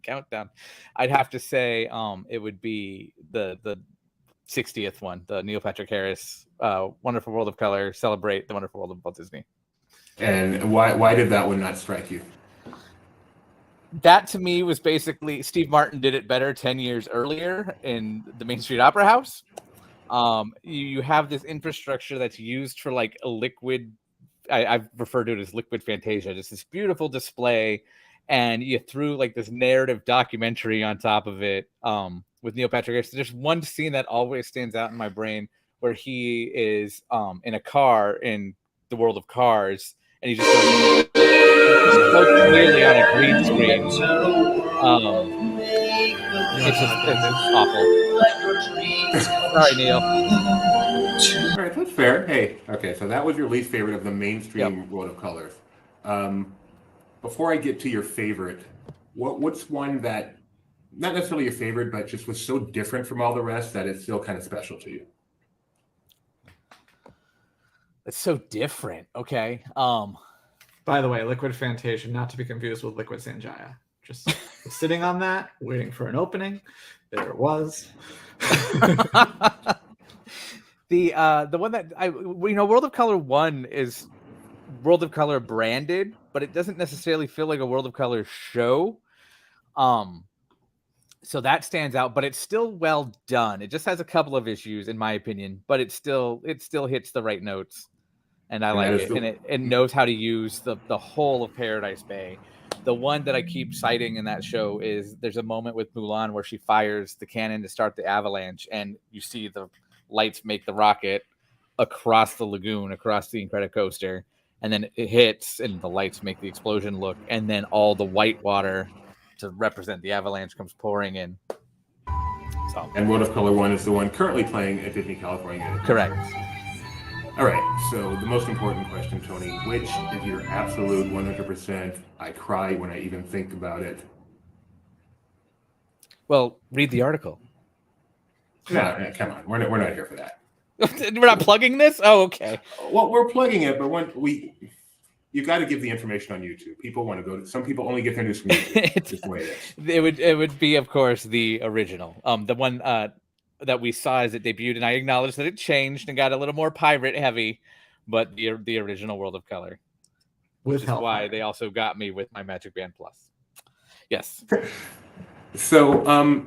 Speaker 9: countdown. I'd have to say it would be the 60th one, the Neil Patrick Harris Wonderful World of Color, Celebrate the Wonderful World of Walt Disney.
Speaker 1: And why did that one not strike you?
Speaker 9: That to me was basically Steve Martin did it better 10 years earlier in the Main Street Opera House. You have this infrastructure that's used for like a liquid, I've referred to it as liquid fantasia, just this beautiful display, and you threw like this narrative documentary on top of it with Neil Patrick Harris. There's one scene that always stands out in my brain where he is in a car in the world of Cars, and he just goes so clearly on a green screen. It's awful. Sorry, Neil.
Speaker 1: All right, that's fair. Hey, okay, so that was your least favorite of the mainstream World of Colors. Before I get to your favorite, what's one that, not necessarily your favorite, but just was so different from all the rest that it's still kind of special to you?
Speaker 9: It's so different. Okay.
Speaker 2: By the way, Liquid Fantasia, not to be confused with Liquid Sanjaya. Just sitting on that, waiting for an opening. There it was.
Speaker 9: The one that World of Color 1 is World of Color branded, but it doesn't necessarily feel like a World of Color show. So that stands out, but it's still well done. It just has a couple of issues, in my opinion, but it still hits the right notes, and I like it. And it knows how to use the whole of Paradise Bay. The one that I keep citing in that show is there's a moment with Mulan where she fires the cannon to start the avalanche, and you see the lights make the rocket across the lagoon, across the Incredicoaster, and then it hits, and the lights make the explosion look, and then all the white water to represent the avalanche comes pouring in. So.
Speaker 1: And World of Color 1 is the one currently playing at Disney California.
Speaker 9: Correct.
Speaker 1: All right, so the most important question, Tony, which is your absolute 100% I cry when I even think about it?
Speaker 9: Well, read the article.
Speaker 1: No, come on, we're not here for that.
Speaker 9: We're not plugging this? Oh, okay.
Speaker 1: Well, we're plugging it, but you got to give the information on YouTube. People want to go to. Some people only get their news from YouTube. It's just the way it is.
Speaker 9: It would be, of course, the original. The one that we saw as it debuted, and I acknowledge that it changed and got a little more pirate heavy, but the original World of Color, which is why they also got me with my Magic Band Plus. Yes.
Speaker 1: So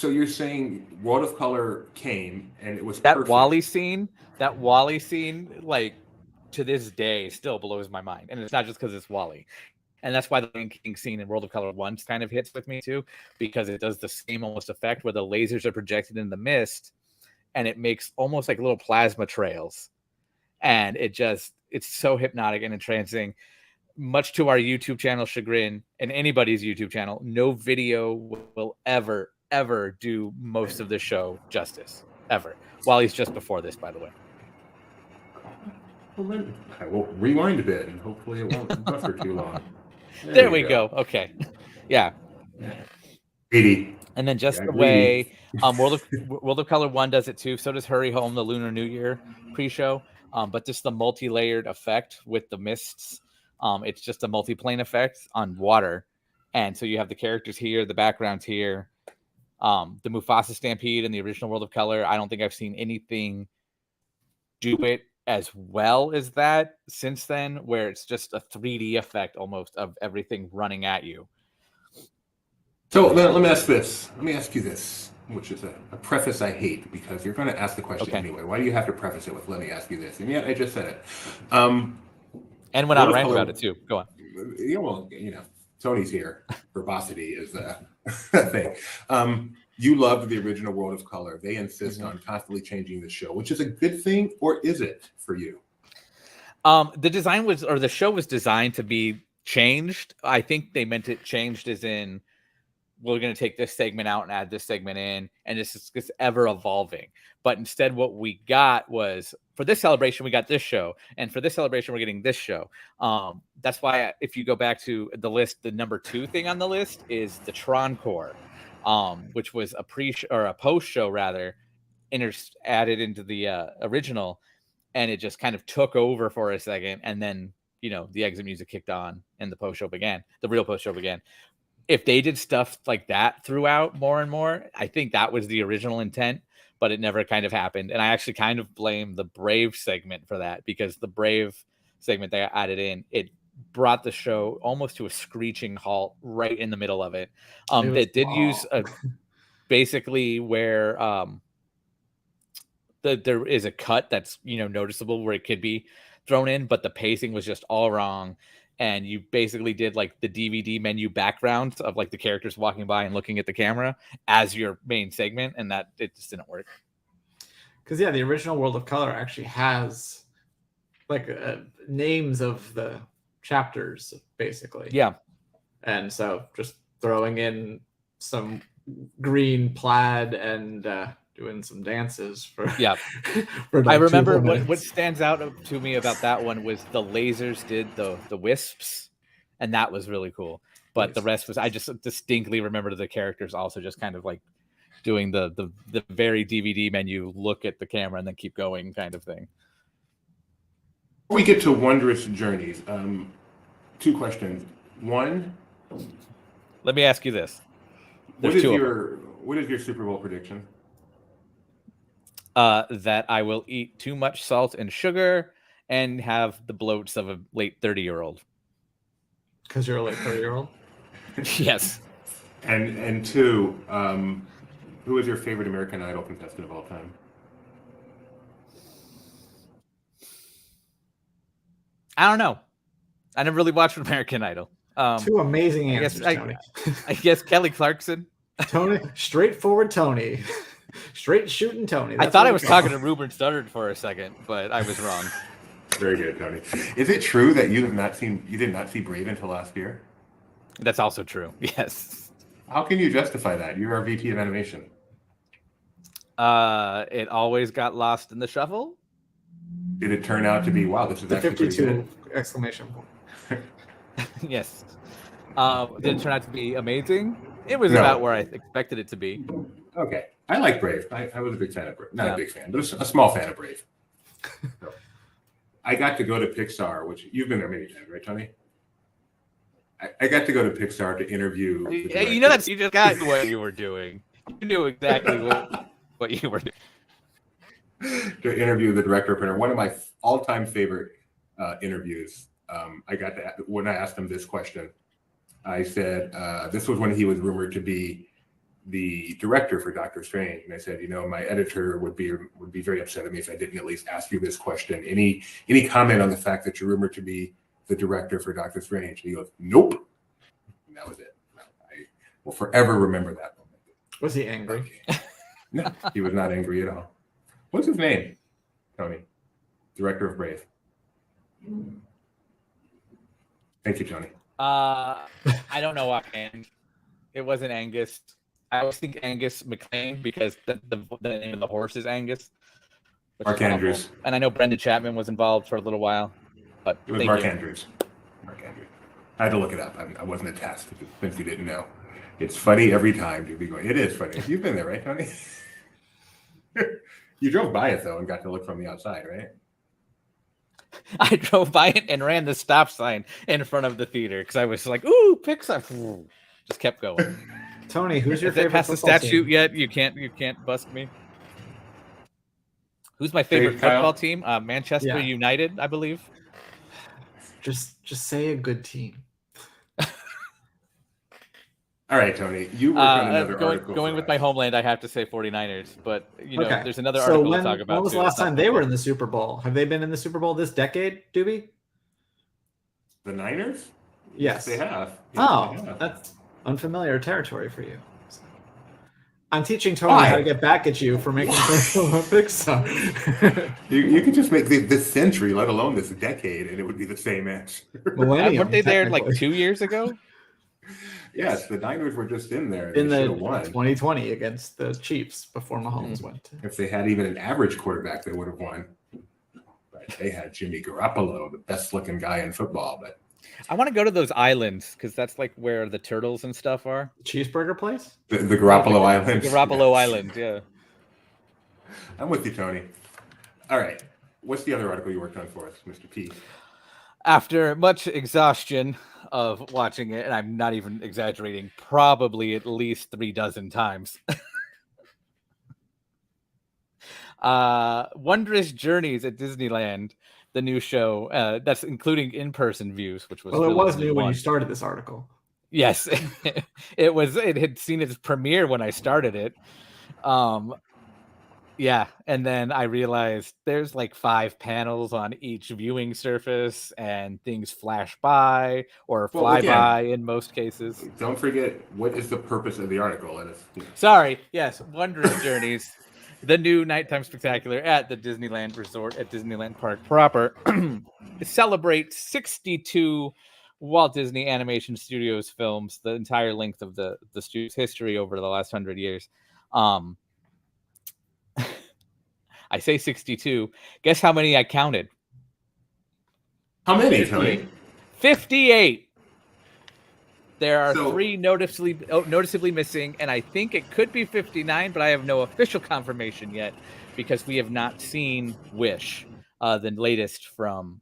Speaker 1: you're saying World of Color came and it was
Speaker 9: that
Speaker 1: perfect.
Speaker 9: Wally scene, like to this day still blows my mind, and it's not just because it's Wally. And that's why the Lion King scene in World of Color 1 kind of hits with me too, because it does the same almost effect where the lasers are projected in the mist and it makes almost like little plasma trails. And it's so hypnotic and entrancing, much to our YouTube channel chagrin and anybody's YouTube channel. No video will ever do most of the show justice, ever. Wally's just before this, by the way.
Speaker 1: Well, then I will rewind a bit and hopefully it won't buffer too long.
Speaker 9: There we go. Okay. Yeah.
Speaker 1: 80.
Speaker 9: And then just the way World of Color 1 does it too. So does Hurry Home, the Lunar New Year pre-show. But just the multi-layered effect with the mists. It's just a multi-plane effect on water. And so you have the characters here, the backgrounds here. The Mufasa Stampede in the original World of Color. I don't think I've seen anything do it as well as that since then, where it's just a 3D effect almost of everything running at you.
Speaker 1: So let me ask you this. which is a preface I hate because you're going to ask the question anyway. Why do you have to preface it with "Let me ask you this"? And yet I just said it.
Speaker 9: And went on a rant about it too. Go on.
Speaker 1: Yeah, well, Tony's here. Verbosity is a thing. You loved the original World of Color. They insist on constantly changing the show, which is a good thing, or is it for you?
Speaker 9: The design was, or the show was designed to be changed. I think they meant it changed as in, we're going to take this segment out and add this segment in, and it's ever evolving. But instead, what we got was, for this celebration, we got this show, and for this celebration, we're getting this show. That's why, if you go back to the list, the number 2 thing on the list is the Tron Core, which was a post show rather, added into the original, and it just kind of took over for a second, and then the exit music kicked on, and the post show began. The real post show began. If they did stuff like that throughout more and more, I think that was the original intent, but it never kind of happened. And I actually kind of blame the Brave segment for that, because the Brave segment they added in, it brought the show almost to a screeching halt right in the middle of it. They did use basically where there is a cut that's noticeable where it could be thrown in, but the pacing was just all wrong. And you basically did like the DVD menu background of like the characters walking by and looking at the camera as your main segment, and that it just didn't work.
Speaker 2: Because the original World of Color actually has like names of the chapters, basically.
Speaker 9: Yeah.
Speaker 2: And so just throwing in some green plaid and doing some dances for for like
Speaker 9: I remember what stands out to me about that one was the lasers did the wisps, and that was really cool. But the rest was, I just distinctly remember the characters also just kind of like doing the very DVD menu, look at the camera and then keep going kind of thing.
Speaker 1: Before we get to Wondrous Journeys, 2 questions. One,
Speaker 9: let me ask you this.
Speaker 1: What is your Super Bowl prediction?
Speaker 9: That I will eat too much salt and sugar and have the bloats of a late 30-year-old.
Speaker 2: Because you're a late 30-year-old?
Speaker 9: Yes.
Speaker 1: And 2, who is your favorite American Idol contestant of all time?
Speaker 2: I don't know.
Speaker 9: I never really watched American Idol.
Speaker 2: 2 amazing answers, Tony.
Speaker 9: I guess Kelly Clarkson.
Speaker 2: Tony, straightforward Tony. Straight shooting Tony.
Speaker 9: I thought I was talking to Ruben Studdard for a second, but I was wrong.
Speaker 1: Very good, Tony. Is it true that you did not see Brave until last year?
Speaker 9: That's also true. Yes.
Speaker 1: How can you justify that? You're our VP of animation.
Speaker 9: It always got lost in the shuffle.
Speaker 1: Did it turn out to be, wow, this is
Speaker 2: the
Speaker 1: actually
Speaker 2: 52 exclamation point?
Speaker 9: Yes. Did it turn out to be amazing? It was about where I expected it to be.
Speaker 1: Okay. I like Brave. I was a big fan of Brave. Not a big fan, but a small fan of Brave. So, I got to go to Pixar, which you've been there many times, right, Tony? I got to go to Pixar to interview.
Speaker 9: You just got what you were doing. You knew exactly what you were doing.
Speaker 1: To interview the director of Printer, one of my all-time favorite interviews. When I asked him this question, I said, this was when he was rumored to be the director for Doctor Strange, and I said, my editor would be very upset at me if I didn't at least ask you this question. Any comment on the fact that you're rumored to be the director for Doctor Strange? And he goes, nope. And that was it. I will forever remember that moment.
Speaker 2: Was he angry?
Speaker 1: No, he was not angry at all. What's his name, Tony? Director of Brave. Thank you, Tony.
Speaker 9: I don't know offhand. It wasn't Angus. I always think Angus McLean because the name of the horse is Angus.
Speaker 1: Mark Andrews.
Speaker 9: And I know Brendan Chapman was involved for a little while. But
Speaker 1: it was Mark Andrews. Mark Andrews. I had to look it up. I wasn't a test since you didn't know. It's funny every time to be going. It is funny. You've been there, right, Tony? You drove by it though and got to look from the outside, right?
Speaker 9: I drove by it and ran the stop sign in front of the theater because I was like, "Ooh, Pixar!" Just kept going.
Speaker 2: Tony, who's your favorite
Speaker 9: past the statute
Speaker 2: team?
Speaker 9: yet? You can't bust me. Who's my favorite football team? Manchester United, I believe.
Speaker 2: Just say a good team.
Speaker 1: All right, Tony, you worked on another article.
Speaker 9: Going with my homeland, I have to say 49ers, but
Speaker 2: Okay.
Speaker 9: there's another
Speaker 2: So
Speaker 9: article we'll talk about.
Speaker 2: when was the
Speaker 9: too.
Speaker 2: last
Speaker 9: It's not
Speaker 2: time they were in
Speaker 9: local.
Speaker 2: the Super Bowl? Have they been in the Super Bowl this decade, Doobie?
Speaker 1: The Niners?
Speaker 2: Yes.
Speaker 1: They have. Yes,
Speaker 2: Oh,
Speaker 1: they have.
Speaker 2: that's unfamiliar territory for you. I'm teaching Tony how to get back at you for making the Olympics. So.
Speaker 1: You could just make this century, let alone this decade, and it would be the same answer.
Speaker 2: Millennium,
Speaker 9: Weren't they there like
Speaker 2: technically.
Speaker 9: 2 years ago?
Speaker 1: Yes, the Niners were just in there.
Speaker 2: In
Speaker 1: They
Speaker 2: the
Speaker 1: should have won.
Speaker 2: 2020 against the Chiefs before Mahomes went.
Speaker 1: If they had even an average quarterback, they would have won. But they had Jimmy Garoppolo, the best looking guy in football. But
Speaker 9: I want to go to those islands because that's like where the turtles and stuff are.
Speaker 2: Cheeseburger place?
Speaker 1: the Garoppolo Islands.
Speaker 9: Garoppolo
Speaker 1: yes.
Speaker 9: Island, yeah.
Speaker 1: I'm with you, Tony. All right. What's the other article you worked on for us, Mr. P?
Speaker 9: After much exhaustion of watching it, and I'm not even exaggerating, probably at least 36 times. Wondrous Journeys at Disneyland, the new show that's including in-person views, which was
Speaker 2: Well, it was
Speaker 9: relatively
Speaker 2: new when you
Speaker 9: fun.
Speaker 2: started this article.
Speaker 9: Yes, it had seen its premiere when I started it. Yeah, and then I realized there's like 5 panels on each viewing surface, and things flash by or fly by in most cases.
Speaker 1: Don't forget, what is the purpose of the article?
Speaker 9: Sorry, yes, Wondrous Journeys, the new nighttime spectacular at the Disneyland Resort at Disneyland Park proper. It celebrates 62 Walt Disney Animation Studios films, the entire length of the studio's history over the last 100 years. I say 62. Guess how many I counted?
Speaker 1: How many, Tony?
Speaker 9: 58. There are 3 noticeably missing, and I think it could be 59, but I have no official confirmation yet because we have not seen Wish, the latest from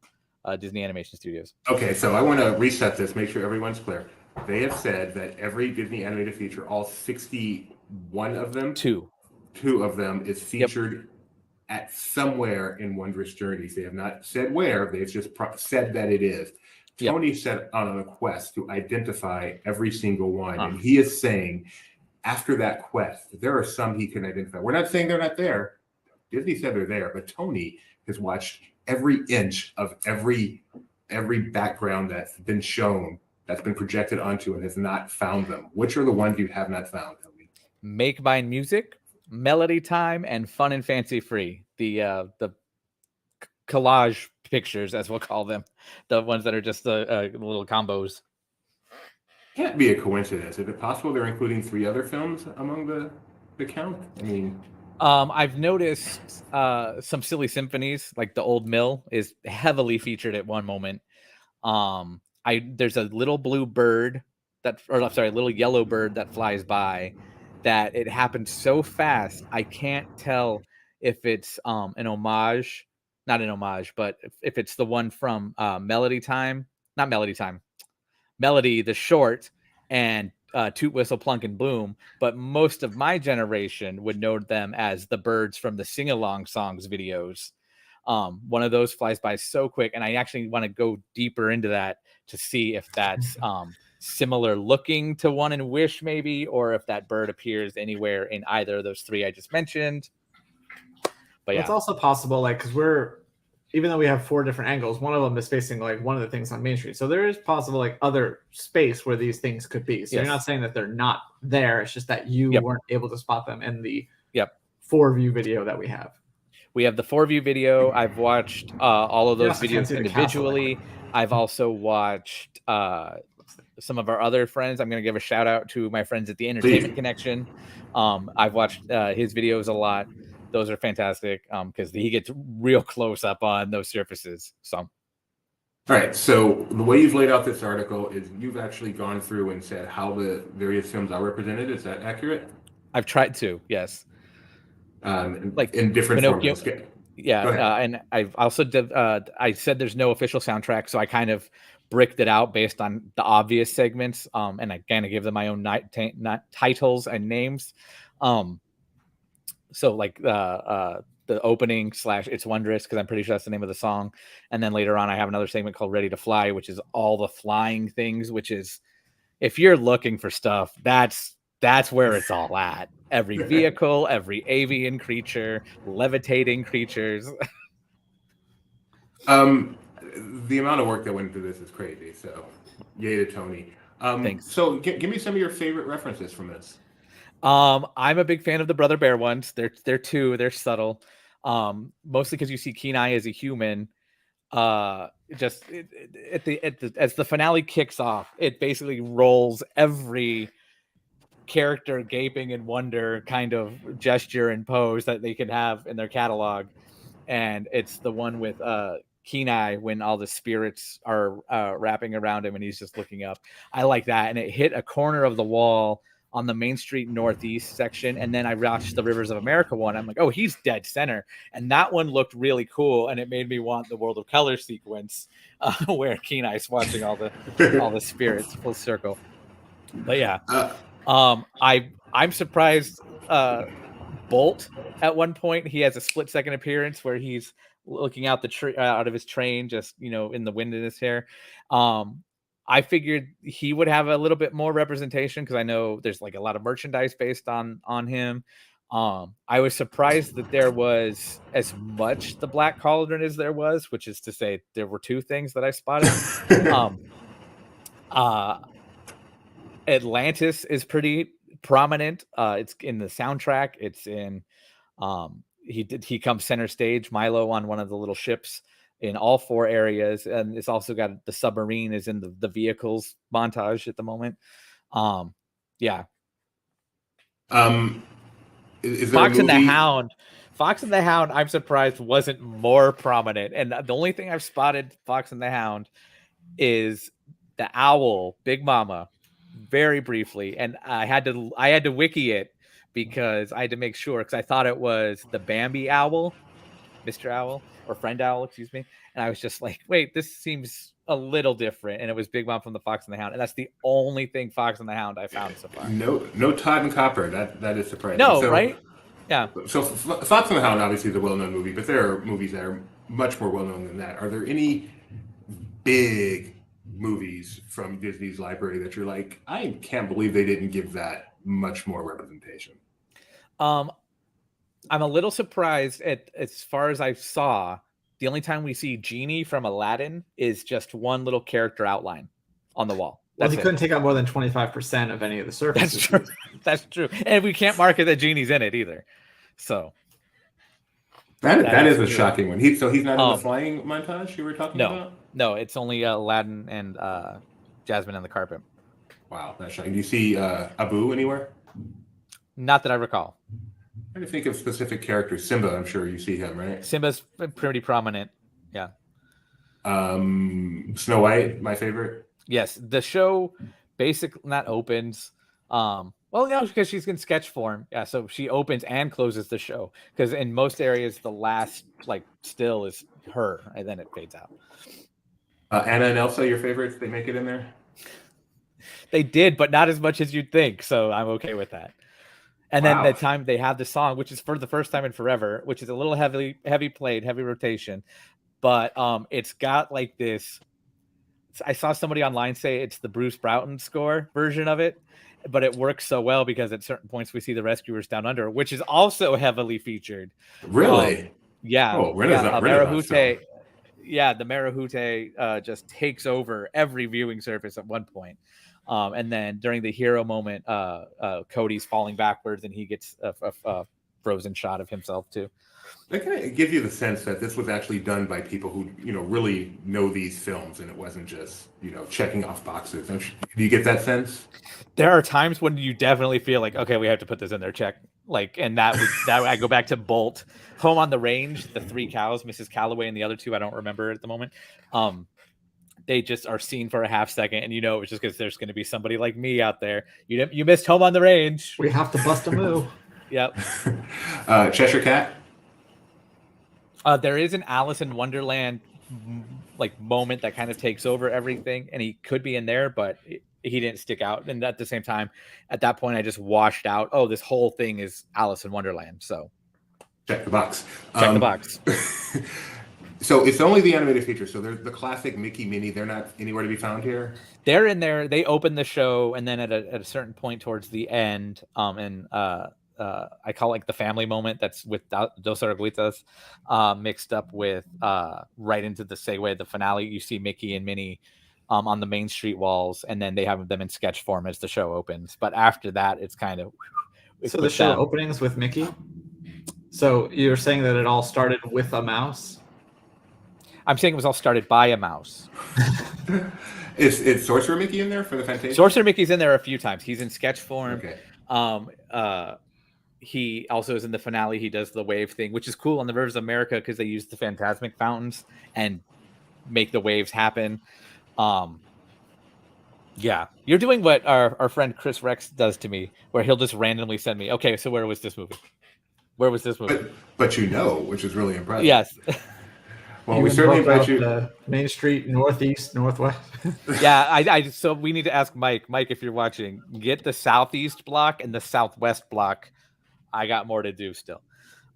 Speaker 9: Disney Animation Studios.
Speaker 1: Okay, so I want to reset this, make sure everyone's clear. They have said that every Disney animated feature, all 61 of them, two of them is featured at somewhere in Wondrous Journeys. They have not said where, they've just said that it is. Tony set on a quest to identify every single one, and he is saying after that quest, there are some he can identify. We're not saying they're not there. Disney said they're there, but Tony has watched every inch of every background that's been shown, that's been projected onto, and has not found them. Which are the ones you have not found, Tony?
Speaker 9: Make Mine Music, Melody Time, and Fun and Fancy Free. The collage pictures, as we'll call them, the ones that are just the little combos.
Speaker 1: Can't be a coincidence. Is it possible they're including 3 other films among the count? I mean,
Speaker 9: I've noticed some silly symphonies, like the Old Mill is heavily featured at one moment. There's a little blue bird little yellow bird that flies by. That it happened so fast, I can't tell if it's an homage, not an homage, but if it's the one from Melody Time, not Melody Time, Melody the short, and Toot Whistle Plunk and Bloom. But most of my generation would know them as the birds from the Sing Along Songs videos. One of those flies by so quick, and I actually want to go deeper into that to see if that's similar looking to one in Wish, maybe, or if that bird appears anywhere in either of those 3 I just mentioned. But
Speaker 2: it's also possible, like, because even though we have 4 different angles, one of them is facing like one of the things on Main Street, so there is possible like other space where these things could be. So you're not saying that they're not there, it's just that you weren't able to spot them in the 4-view video that we have.
Speaker 9: We have the 4-view video. I've watched all of those videos individually. I've also watched some of our other friends. I'm going to give a shout out to my friends at the Entertainment Connection. I've watched his videos a lot. Those are fantastic because he gets real close up on those surfaces. So,
Speaker 1: all right. So the way you've laid out this article is you've actually gone through and said how the various films are represented. Is that accurate?
Speaker 9: I've tried to, yes.
Speaker 1: Like in different
Speaker 9: Pinocchio.
Speaker 1: formats.
Speaker 9: Yeah, and I've also I said there's no official soundtrack, so I kind of bricked it out based on the obvious segments, and I kind of give them my own titles and names. So like the opening / It's Wondrous, because I'm pretty sure that's the name of the song, and then later on I have another segment called Ready to Fly, which is all the flying things, which is if you're looking for stuff, that's where it's all at. Every vehicle, every avian creature, levitating creatures.
Speaker 1: The amount of work that went into this is crazy. So, yay to Tony.
Speaker 9: Thanks.
Speaker 1: So, give me some of your favorite references from this.
Speaker 9: I'm a big fan of the Brother Bear ones. They're subtle. Mostly because you see Kenai as a human. As the finale kicks off, it basically rolls every character gaping in wonder kind of gesture and pose that they can have in their catalog, and it's the one with Kenai when all the spirits are wrapping around him and he's just looking up. I like that, and it hit a corner of the wall on the Main Street Northeast section, and then I watched the Rivers of America one. I'm like, oh, he's dead center, and that one looked really cool, and it made me want the World of Color sequence where Kenai's watching all the spirits full circle. But yeah, I'm surprised. Bolt at one point he has a split-second appearance where he's looking out out of his train, just in the wind in his hair. I figured he would have a little bit more representation because I know there's like a lot of merchandise based on him. I was surprised that there was as much the Black Cauldron as there was, which is to say there were two things that I spotted. Atlantis is pretty prominent. It's in the soundtrack. It's in he comes center stage, Milo on one of the little ships in all four areas, and it's also got the submarine is in the vehicles montage at the moment. Yeah.
Speaker 1: Is there
Speaker 9: Fox
Speaker 1: a
Speaker 9: and the
Speaker 1: movie...
Speaker 9: Hound. Fox and the Hound, I'm surprised wasn't more prominent. And the only thing I've spotted Fox and the Hound is the owl, Big Mama, very briefly. And I had to wiki it because I had to make sure, because I thought it was the Bambi owl, Mr. Owl, or Friend Owl, excuse me. And I was just like, wait, this seems a little different. And it was Big Mom from the Fox and the Hound. And that's the only thing Fox and the Hound I found so far.
Speaker 1: No Todd and Copper. That is surprising.
Speaker 9: No, right? Yeah.
Speaker 1: So Fox and the Hound obviously is a well-known movie, but there are movies that are much more well-known than that. Are there any big movies from Disney's library that you're like, I can't believe they didn't give that much more representation?
Speaker 9: I'm a little surprised at, as far as I saw, the only time we see Genie from Aladdin is just one little character outline on the wall.
Speaker 2: Well, he couldn't take out more than 25% of any of the surfaces.
Speaker 9: That's true. That's true. And we can't market that Genie's in it either. So
Speaker 1: that is a shocking one. He's not in the flying montage you were talking about?
Speaker 9: No, it's only Aladdin and Jasmine on the carpet.
Speaker 1: Wow, that's shocking. Do you see Abu anywhere?
Speaker 9: Not that I recall.
Speaker 1: I'm trying to think of specific characters. Simba, I'm sure you see him, right?
Speaker 9: Simba's pretty prominent. Yeah.
Speaker 1: Snow White, my favorite.
Speaker 9: Yes, the show basically not opens. Well, no, because she's in sketch form. Yeah, so she opens and closes the show. Because in most areas, the last still is her, and then it fades out.
Speaker 1: Anna and Elsa, your favorites? They make it in there?
Speaker 9: They did, but not as much as you'd think. So I'm okay with that. And then the time they have the song, which is for the first time in forever, which is a little heavy played, heavy rotation, but it's got like this. I saw somebody online say it's the Bruce Broughton score version of it, but it works so well because at certain points we see the Rescuers Down Under, which is also heavily featured.
Speaker 1: Really?
Speaker 9: Yeah.
Speaker 1: Oh, Marahute.
Speaker 9: Yeah, the Marahute just takes over every viewing surface at one point. And then during the hero moment, Cody's falling backwards and he gets a frozen shot of himself too.
Speaker 1: That kind of gives you the sense that this was actually done by people who, really know these films, and it wasn't just, checking off boxes. Do you get that sense?
Speaker 9: There are times when you definitely feel like, okay, we have to put this in there, check. And that I go back to Bolt, Home on the Range, the 3 cows, Mrs. Calloway, and the other 2 I don't remember at the moment. They just are seen for a half second, and it's just because there's going to be somebody like me out there. You missed Home on the Range.
Speaker 2: We have to bust a move.
Speaker 9: Yep.
Speaker 1: Cheshire Cat.
Speaker 9: There is an Alice in Wonderland moment that kind of takes over everything, and he could be in there, but he didn't stick out. And at the same time, at that point, I just washed out. Oh, this whole thing is Alice in Wonderland. So
Speaker 1: check the box.
Speaker 9: Check the box.
Speaker 1: So it's only the animated feature. So there's the classic Mickey Minnie. They're not anywhere to be found here.
Speaker 9: They're in there. They open the show, and then at a certain point towards the end, I call it like the family moment. That's with Dos Arguitas, mixed up with right into the segue, the finale. You see Mickey and Minnie on the Main Street walls, and then they have them in sketch form as the show opens. But after that, it's kind of
Speaker 2: so the show openings with Mickey. So you're saying that it all started with a mouse?
Speaker 9: I'm saying it was all started by a mouse.
Speaker 1: Is Sorcerer Mickey in there for the Fantasia?
Speaker 9: Sorcerer Mickey's in there a few times. He's in sketch form.
Speaker 1: Okay.
Speaker 9: He also is in the finale. He does the wave thing, which is cool on the Rivers of America because they use the Phantasmic fountains and make the waves happen. Yeah, you're doing what our friend Chris Rex does to me, where he'll just randomly send me, okay, so where was this movie? Where was this movie?
Speaker 1: But you know, which is really impressive.
Speaker 9: Yes.
Speaker 1: Well, we certainly invite you.
Speaker 2: The Main Street, Northeast, Northwest.
Speaker 9: Yeah, so we need to ask Mike. Mike, if you're watching, get the Southeast block and the Southwest block. I got more to do still.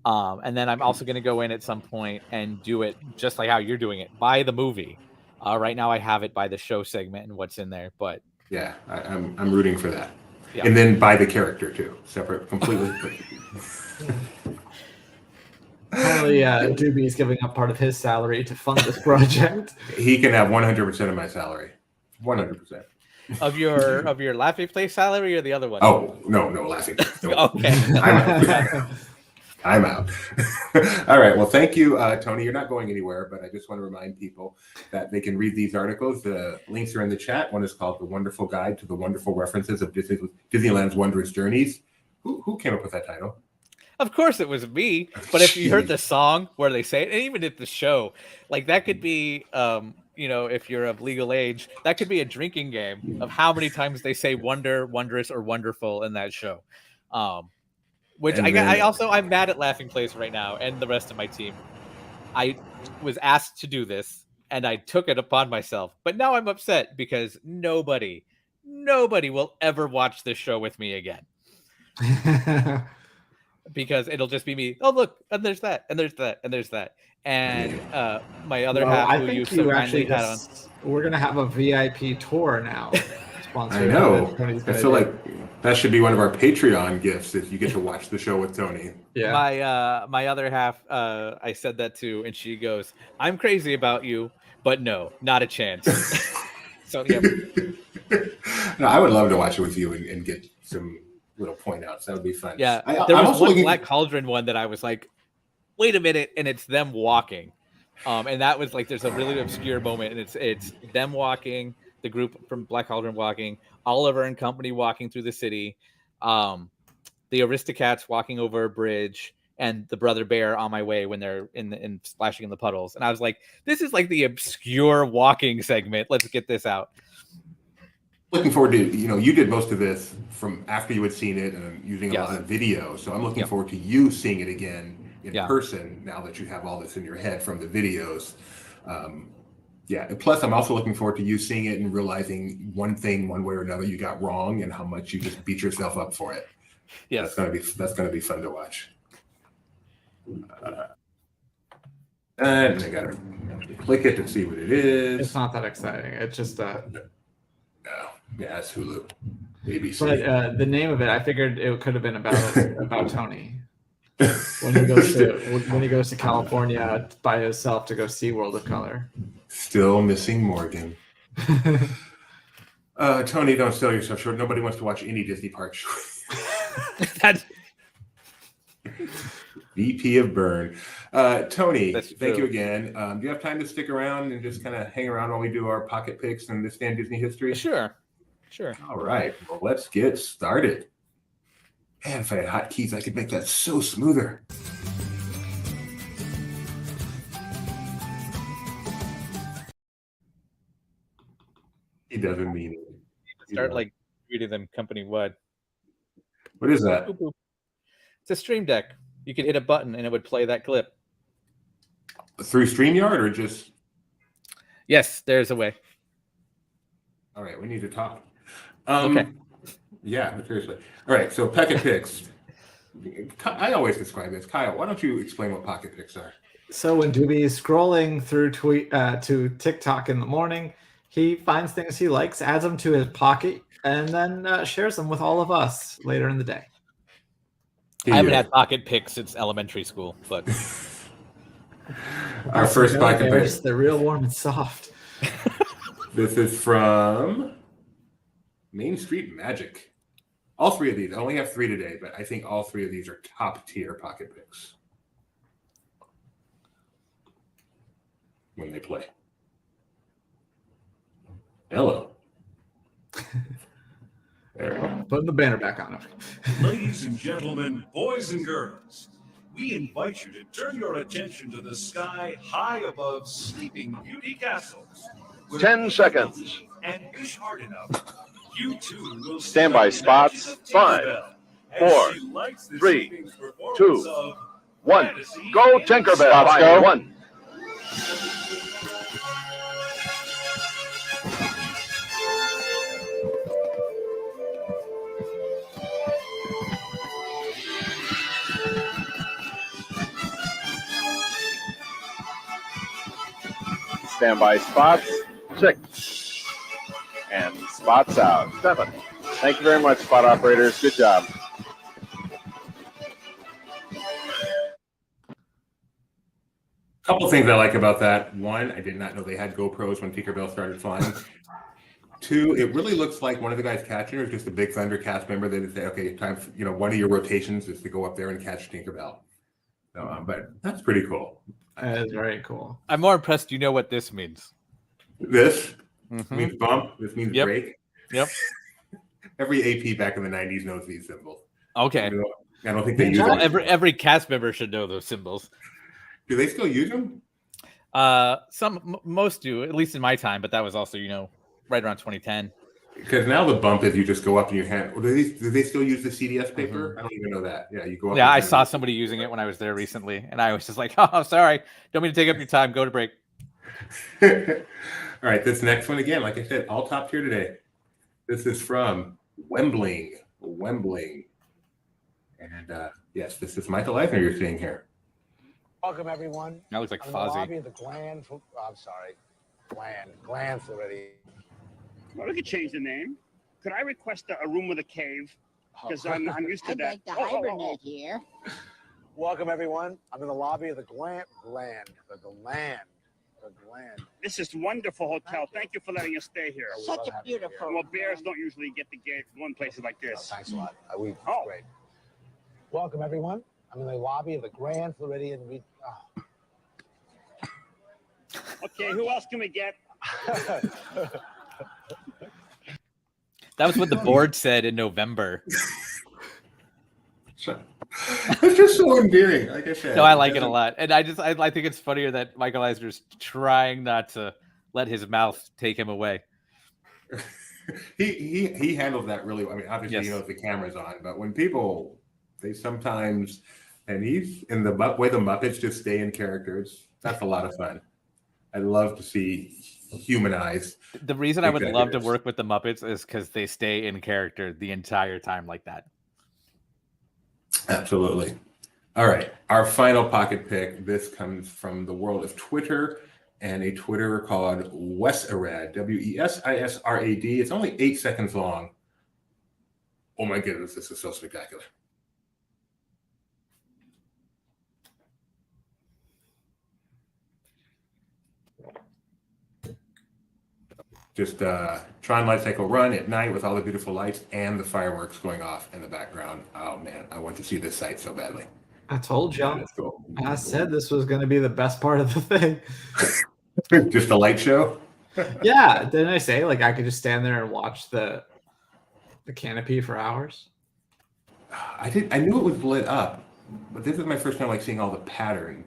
Speaker 9: And then I'm also going to go in at some point and do it just like how you're doing it, by the movie. Right now I have it by the show segment and what's in there, but
Speaker 1: yeah, I'm rooting for that.
Speaker 9: Yeah.
Speaker 1: And then by the character too, separate, completely.
Speaker 2: Apparently, Doobie is giving up part of his salary to fund this project.
Speaker 1: He can have 100% of my salary. 100%.
Speaker 9: Of your Laughing Place salary or the other one?
Speaker 1: Oh, no, Laughing Place. No.
Speaker 9: Okay.
Speaker 1: I'm out. All right. Well, thank you, Tony. You're not going anywhere, but I just want to remind people that they can read these articles. The links are in the chat. One is called The Wonderful Guide to the Wonderful References of Disneyland's Wondrous Journeys. Who came up with that title?
Speaker 9: Of course it was me. But if you heard the song where they say it, and even at the show, like that could be, if you're of legal age, that could be a drinking game of how many times they say wonder, wondrous, or wonderful in that show. I'm mad at Laughing Place right now and the rest of my team. I was asked to do this and I took it upon myself, but now I'm upset because nobody will ever watch this show with me again. Because it'll just be me. Oh, look, and there's that, and there's that, and there's that. And my other half, who you so kindly had on.
Speaker 2: We're going to have a VIP tour now.
Speaker 1: I know. I feel like that should be one of our Patreon gifts if you get to watch the show with Tony.
Speaker 2: Yeah.
Speaker 9: My other half, I said that to, and she goes, "I'm crazy about you, but no, not a chance." So yeah.
Speaker 1: No, I would love to watch it with you and get some little point outs. That would be fun.
Speaker 9: Yeah. There was one Black Cauldron one that I was like, wait a minute, and it's them walking. And that was like, there's a really obscure moment, and it's them walking, the group from Black Cauldron walking, Oliver and company walking through the city, the Aristocats walking over a bridge, and the Brother Bear on my way when they're in splashing in the puddles. And I was like, this is like the obscure walking segment. Let's get this out.
Speaker 1: Looking forward to, you did most of this from after you had seen it and using a lot of video. So I'm looking forward to you seeing it again in person now that you have all this in your head from the videos. And plus I'm also looking forward to you seeing it and realizing one thing, one way or another, you got wrong and how much you just beat yourself up for it.
Speaker 9: Yeah,
Speaker 1: that's gonna be fun to watch. And I gotta click it to see what it is.
Speaker 2: It's not that exciting. It's just
Speaker 1: yeah, it's Hulu. ABC.
Speaker 2: But the name of it, I figured it could have been about Tony. When he goes to California by himself to go see World of Color.
Speaker 1: Still missing Morgan. Tony, don't sell yourself short. Nobody wants to watch any Disney park show.
Speaker 9: That's
Speaker 1: VP of Burn. Tony, thank you again. Do you have time to stick around and just kind of hang around while we do our pocket picks and understand Disney history?
Speaker 9: Sure. All
Speaker 1: right. Well, let's get started. Man, if I had hotkeys, I could make that so smoother. He doesn't mean it.
Speaker 9: Start like reading them company wide.
Speaker 1: What is that?
Speaker 9: It's a Stream Deck. You could hit a button and it would play that clip.
Speaker 1: Through StreamYard or just?
Speaker 9: Yes, there's a way.
Speaker 1: All right, we need to talk.
Speaker 9: Okay.
Speaker 1: Yeah, seriously. All right, so pocket picks. I always describe this. Kyle, why don't you explain what pocket picks are?
Speaker 2: So when Doobie is scrolling through to TikTok in the morning, he finds things he likes, adds them to his pocket, and then shares them with all of us later in the day.
Speaker 9: I haven't had pocket pics since elementary school, but
Speaker 1: our first pocket pick.
Speaker 2: They're real warm and soft.
Speaker 1: This is from Main Street Magic. All three of these. I only have 3 today, but I think all 3 of these are top tier pocket picks when they play. Hello. There we go.
Speaker 2: Putting the banner back on.
Speaker 5: Ladies and gentlemen, boys and girls, we invite you to turn your attention to the sky high above Sleeping Beauty castles.
Speaker 10: 10 seconds.
Speaker 5: And wish hard enough, you too will
Speaker 10: Standby spots. 5, 4, 3, 2, 1. Go Tinkerbell. Spots go. 1. Standby spots. 6. And spots out. 7. Thank you very much, spot operators. Good job.
Speaker 1: Couple things I like about that. 1, I did not know they had GoPros when Tinkerbell started flying. 2, it really looks like one of the guys catching her is just a Big Thunder cast member that say, okay, time for, one of your rotations is to go up there and catch Tinkerbell. But that's pretty cool.
Speaker 2: That is very cool.
Speaker 9: I'm more impressed. You know what this means?
Speaker 1: This means bump. This means break.
Speaker 9: Yep.
Speaker 1: Every AP back in the 90s knows these symbols.
Speaker 9: Okay.
Speaker 1: I don't think they use them.
Speaker 9: Every cast member should know those symbols.
Speaker 1: Do they still use them?
Speaker 9: Most do, at least in my time, but that was also, right around 2010.
Speaker 1: Because now the bump is you just go up and you hand. Do they still use the CDS paper? I don't even know that. Yeah, you go up.
Speaker 9: Yeah, I saw somebody using it when I was there recently, and I was just like, "Oh, sorry, don't mean to take up your time. Go to break."
Speaker 1: All right, this next one again, like I said, all top tier today. This is from Wembling, and yes, this is Michael Eisner you're seeing here.
Speaker 11: Welcome everyone.
Speaker 9: That looks like
Speaker 11: I'm
Speaker 9: Fozzie.
Speaker 11: in the lobby of the Gland Floridian.
Speaker 12: Well, we could change the name. Could I request a room with a cave? Because I'm used to that.
Speaker 13: I'd like to hibernate here.
Speaker 11: Welcome everyone. I'm in the lobby of the Gland.
Speaker 12: This is a wonderful hotel. Thank you for letting us stay here.
Speaker 13: Such a beautiful.
Speaker 12: Well, bears don't usually get to go in places like this.
Speaker 11: Thanks a lot. Great. Welcome everyone. I'm in the lobby of the Grand Floridian.
Speaker 12: Okay, who else can we get?
Speaker 9: That was what the board said in November.
Speaker 1: It's just so endearing, like I said.
Speaker 9: No, I like it a lot, and I think it's funnier that Michael Eisner's trying not to let his mouth take him away.
Speaker 1: He handles that really well. I mean, obviously, the camera's on, but when people, they sometimes, and he's in the way the Muppets just stay in characters. That's a lot of fun. I love to see humanized.
Speaker 9: The reason I would love to work with the Muppets is because they stay in character the entire time like that.
Speaker 1: Absolutely. All right. Our final pocket pick. This comes from the world of Twitter and a Twitterer called Wesirad, Wesisrad. It's only 8 seconds long. Oh my goodness, this is so spectacular. Just Tron Light Cycle run at night with all the beautiful lights and the fireworks going off in the background. Oh man, I want to see this site so badly.
Speaker 2: I told you.
Speaker 1: Yeah, cool.
Speaker 2: I said this was going to be the best part of the thing.
Speaker 1: Just a light show?
Speaker 2: Yeah, didn't I say I could just stand there and watch the canopy for hours?
Speaker 1: I knew it was lit up, but this is my first time seeing all the pattern.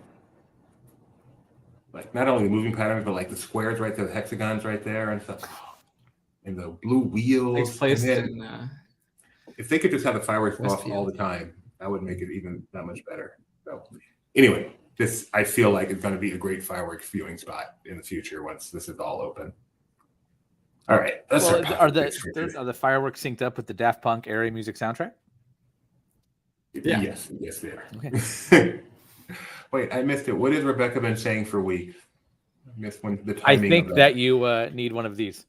Speaker 1: Not only the moving patterns, but the squares right there, the hexagons right there and stuff. And the blue wheels. If they could just have the fireworks go off all the time, that would make it even that much better. So anyway, I feel like it's going to be a great fireworks viewing spot in the future once this is all open. All right.
Speaker 9: Are the fireworks synced up with the Daft Punk area music soundtrack?
Speaker 1: Yeah. Yes, they are.
Speaker 9: Okay.
Speaker 1: Wait, I missed it. What has Rebecca been saying for weeks? I missed the
Speaker 9: I
Speaker 1: timing.
Speaker 9: think that you need one of these.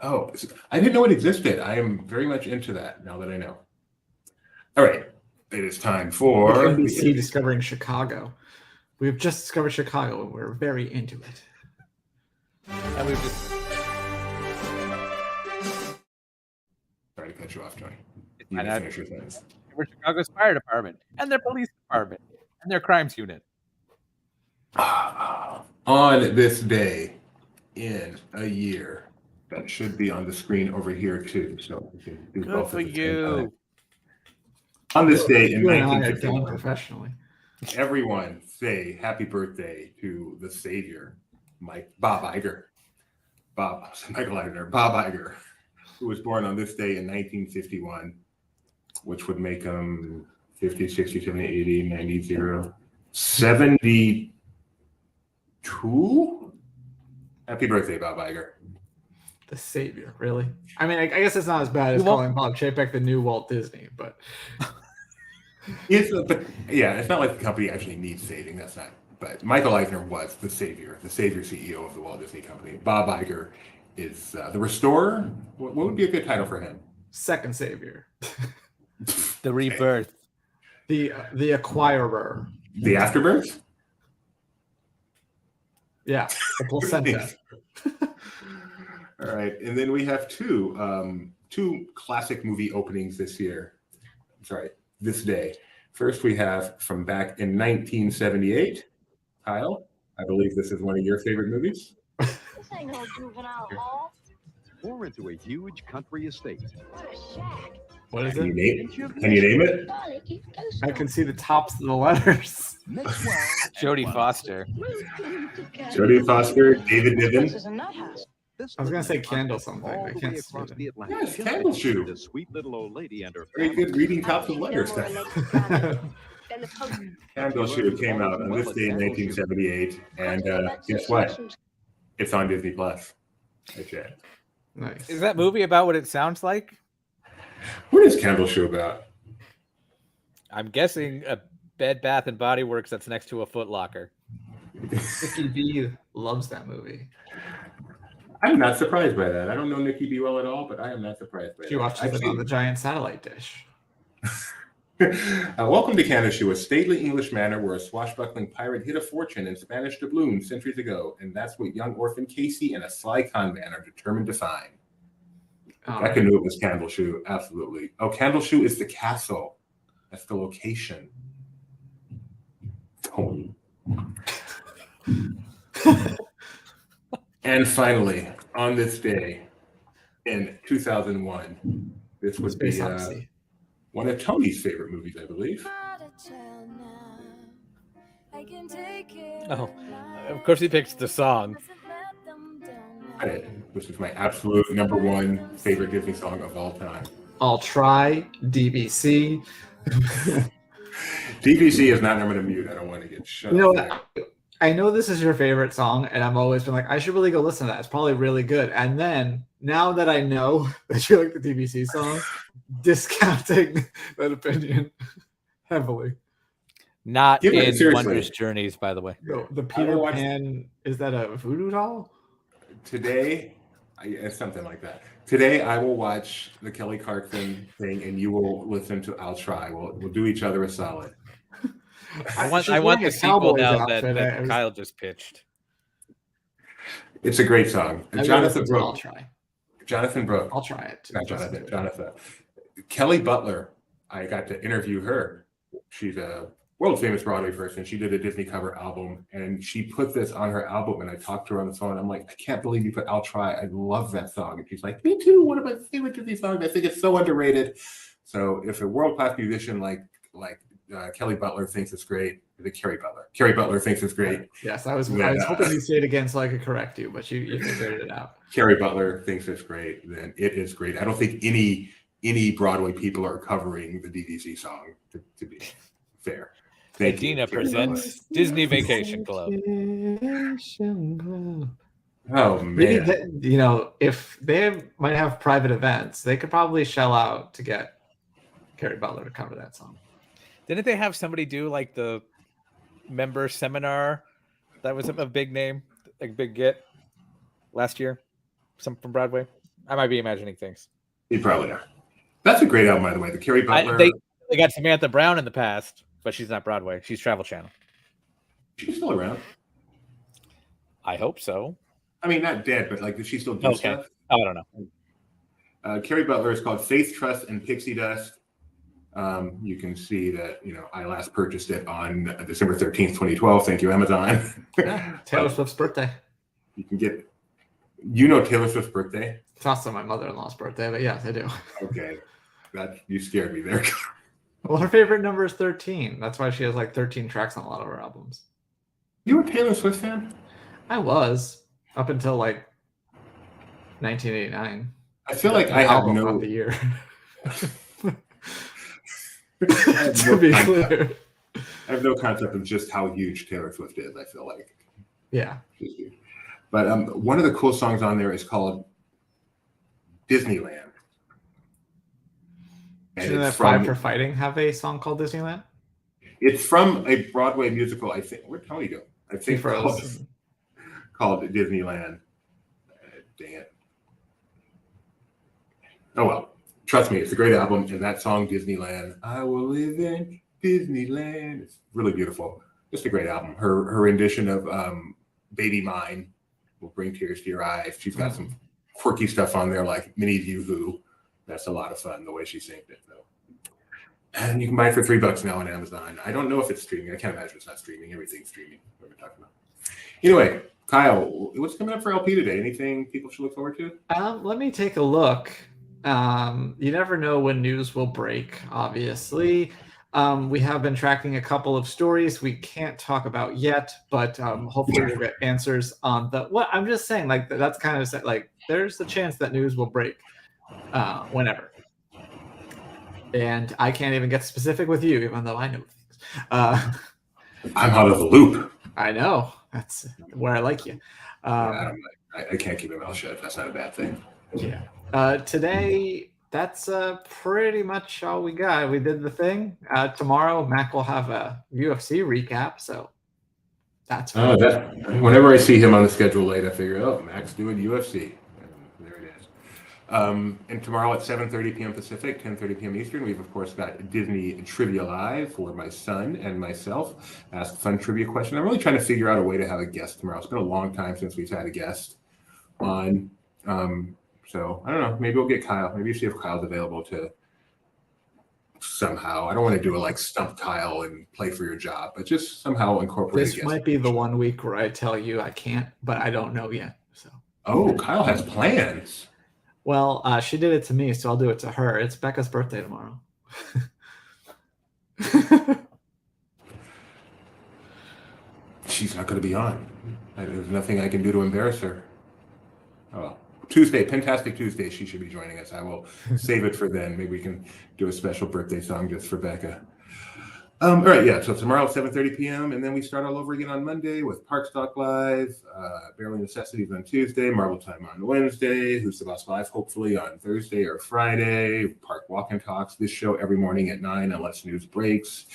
Speaker 1: Oh, I didn't know it existed. I am very much into that now that I know. All right, it is time for
Speaker 2: NBC discovering Chicago. We've just discovered Chicago, and we're very into it.
Speaker 9: And we've just.
Speaker 1: Sorry to cut you off, Tony.
Speaker 9: Finish your sentence. We're Chicago's fire department and their police department and their crimes unit.
Speaker 1: On this day in a year, that should be on the screen over here too. So we can do
Speaker 9: Good
Speaker 1: both
Speaker 9: for
Speaker 1: at the same
Speaker 9: you.
Speaker 1: time. On this day in
Speaker 2: You and I are done
Speaker 1: 1951,
Speaker 2: professionally.
Speaker 1: everyone say happy birthday to the savior, Bob Iger. Bob Iger, who was born on this day in 1951, which would make him 50, 60, 70, 80, 90, 0, 72? Happy birthday, Bob Iger.
Speaker 2: The savior, really? I mean, I guess it's not as bad as calling Bob Chapek the new Walt Disney, but...
Speaker 1: But yeah, it's not like the company actually needs saving. That's not. But Michael Eisner was the savior CEO of the Walt Disney Company. Bob Iger is the restorer. What would be a good title for him?
Speaker 2: Second savior.
Speaker 9: The rebirth.
Speaker 2: The acquirer.
Speaker 1: The afterbirth?
Speaker 2: Yeah, the placenta.
Speaker 1: All right, and then we have two classic movie openings this year. Sorry, this day. First, we have from back in 1978. Kyle, I believe this is one of your favorite movies.
Speaker 4: This ain't no juvenile hall.
Speaker 14: Or into a huge country estate.
Speaker 4: What a shack.
Speaker 2: What is
Speaker 1: Can
Speaker 2: it?
Speaker 1: you name it?
Speaker 2: I can see the tops of the letters.
Speaker 9: Jodie Foster.
Speaker 1: Jodie Foster, David Niven.
Speaker 2: I was gonna say candle something. I can't see it.
Speaker 1: Yes, Candle Shoe.
Speaker 14: The sweet little old lady and her
Speaker 1: Very good reading tops of letters. Candle Shoe came out on this day in 1978, and guess what? It's on Disney Plus. That's it.
Speaker 2: Nice.
Speaker 9: Is that movie about what it sounds like?
Speaker 1: What is Candle Shoe about?
Speaker 9: I'm guessing a Bed Bath and Body Works that's next to a Foot Locker.
Speaker 2: Nikki B loves that movie.
Speaker 1: I'm not surprised by that. I don't know Nikki B well at all, but I am not surprised by that.
Speaker 2: She watches it on the giant satellite dish.
Speaker 1: Welcome to Candle Shoe, a stately English manor where a swashbuckling pirate hid a fortune in Spanish doubloons centuries ago, and that's what young orphan Casey and a sly con man are determined to find. I could knew it was Candle Shoe, absolutely. Oh, Candle Shoe is the castle. That's the location. Tony. And finally, on this day in 2001, this would be one of Tony's favorite movies, I believe.
Speaker 9: Oh, of course he picks the song.
Speaker 1: This is my absolute number one favorite Disney song of all time.
Speaker 2: I'll try DBC.
Speaker 1: DBC is not. I'm going to mute. I don't want to get shut.
Speaker 2: You know what? I know this is your favorite song, and I've always been like, I should really go listen to that. It's probably really good. And then now that I know that you like the DBC song, discounting that opinion heavily.
Speaker 9: Not in Wondrous Journeys, by the way.
Speaker 2: No, the Peter Pan, is that a voodoo doll?
Speaker 1: Today, it's something like that. Today, I will watch the Kelly Clarkson thing, and you will listen to I'll Try. We'll do each other a solid.
Speaker 9: I want the sequel now that Kyle just pitched.
Speaker 1: It's a great song. Jonathan Brooke.
Speaker 2: I'll try.
Speaker 1: Jonathan Brooke.
Speaker 2: I'll try it.
Speaker 1: Not Jonathan. Jonathan. Kelly Butler. I got to interview her. She's a world famous Broadway person. She did a Disney cover album, and she put this on her album. And I talked to her on the phone. I'm like, I can't believe you put "I'll Try." I love that song. And she's like, me too. One of my favorite Disney songs. I think it's so underrated. So if a world class musician like Kelly Butler thinks it's great. Carrie Butler thinks it's great.
Speaker 2: Yes, I was hoping you'd say it again so I could correct you, but you figured it out.
Speaker 1: Carrie Butler thinks it's great. Then it is great. I don't think any Broadway people are covering the DDC song. To be fair.
Speaker 9: Adina presents Disney Vacation Club.
Speaker 1: Oh man!
Speaker 2: Maybe if they might have private events, they could probably shell out to get Carrie Butler to cover that song.
Speaker 9: Didn't they have somebody do like the member seminar. That was a big name, a big get last year. Some from Broadway. I might be imagining things.
Speaker 1: You probably are. That's a great album, by the way. The Carrie Butler.
Speaker 9: They got Samantha Brown in the past, but she's not Broadway. She's Travel Channel.
Speaker 1: She's still around.
Speaker 9: I hope so.
Speaker 1: I mean, not dead, but like, does she still do stuff?
Speaker 9: I don't know.
Speaker 1: Carrie Butler is called Faith, Trust, and Pixie Dust. You can see that, I last purchased it on December 13th, 2012. Thank you, Amazon.
Speaker 2: Yeah, Taylor Swift's birthday.
Speaker 1: You can get, Taylor Swift's birthday?
Speaker 2: It's also my mother-in-law's birthday, but yes, I do.
Speaker 1: Okay. You scared me there.
Speaker 2: Well, her favorite number is 13. That's why she has like 13 tracks on a lot of her albums.
Speaker 1: You were a Taylor Swift fan?
Speaker 2: I was, up until like 1989.
Speaker 1: I feel like I have no...
Speaker 2: the year.
Speaker 1: To be clear. I have no concept of just how huge Taylor Swift is, I feel like.
Speaker 2: Yeah.
Speaker 1: But one of the cool songs on there is called Disneyland.
Speaker 2: Didn't that Five for Fighting have a song called Disneyland?
Speaker 1: It's from a Broadway musical, I think. Where'd Tony go? I think called Disneyland. Dang it. Oh, well. Trust me, it's a great album. And that song, Disneyland, I will live in Disneyland. It's really beautiful. Just a great album. Her rendition of Baby Mine will bring tears to your eyes. She's got some quirky stuff on there like Minnie Yoo-Hoo. That's a lot of fun, the way she sang it, though. And you can buy it for $3 now on Amazon. I don't know if it's streaming. I can't imagine it's not streaming. Everything's streaming. What we're talking about. Anyway, Kyle, what's coming up for LP today? Anything people should look forward to?
Speaker 2: Let me take a look. You never know when news will break, obviously. We have been tracking a couple of stories we can't talk about yet, but hopefully we'll get answers on I'm just saying, like, that's kind of like, there's a chance that news will break whenever. And I can't even get specific with you, even though I know things.
Speaker 1: I'm out of the loop.
Speaker 2: I know. That's where I like you.
Speaker 1: I can't keep my mouth shut. That's not a bad thing.
Speaker 2: Yeah. Today, that's pretty much all we got. We did the thing. Tomorrow, Mac will have a UFC recap. So that's
Speaker 1: whenever I see him on the schedule late, I figure, Mac's doing UFC. And there it is. And tomorrow at 7:30 p.m. Pacific, 10:30 p.m. Eastern, we've, of course, got Disney Trivia Live for my son and myself. Ask fun trivia question. I'm really trying to figure out a way to have a guest tomorrow. It's been a long time since we've had a guest on. So I don't know. Maybe we'll get Kyle. Maybe see if Kyle's available to somehow. I don't want to do a like stump Kyle and play for your job, but just somehow incorporate.
Speaker 2: This might be the 1 week where I tell you I can't, but I don't know yet. So.
Speaker 1: Oh, Kyle has plans.
Speaker 2: Well, she did it to me, so I'll do it to her. It's Becca's birthday tomorrow.
Speaker 1: She's not going to be on. There's nothing I can do to embarrass her. Oh, Tuesday, Pentastic Tuesday, she should be joining us. I will save it for then. Maybe we can do a special birthday song just for Becca. All right, yeah, so tomorrow at 7:30 p.m., and then we start all over again on Monday with Park Stock Live, Barely Necessities on Tuesday, Marvel Time on Wednesday, Who's the Boss Live, hopefully on Thursday or Friday, Park Walk and Talks, this show every morning at 9 unless news breaks.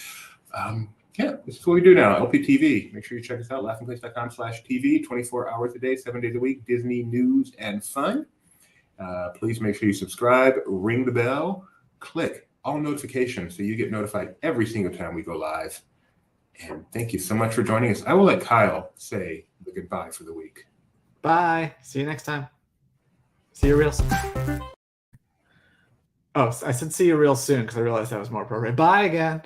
Speaker 1: Yeah, this is what we do now. LPTV. Make sure you check us out. laughingplace.com/TV. 24 hours a day, 7 days a week. Disney news and fun. Please make sure you subscribe, ring the bell, click all notifications so you get notified every single time we go live. And thank you so much for joining us. I will let Kyle say the goodbye for the week.
Speaker 2: Bye. See you next time. See you real soon. Oh, I said see you real soon because I realized that was more appropriate. Bye again.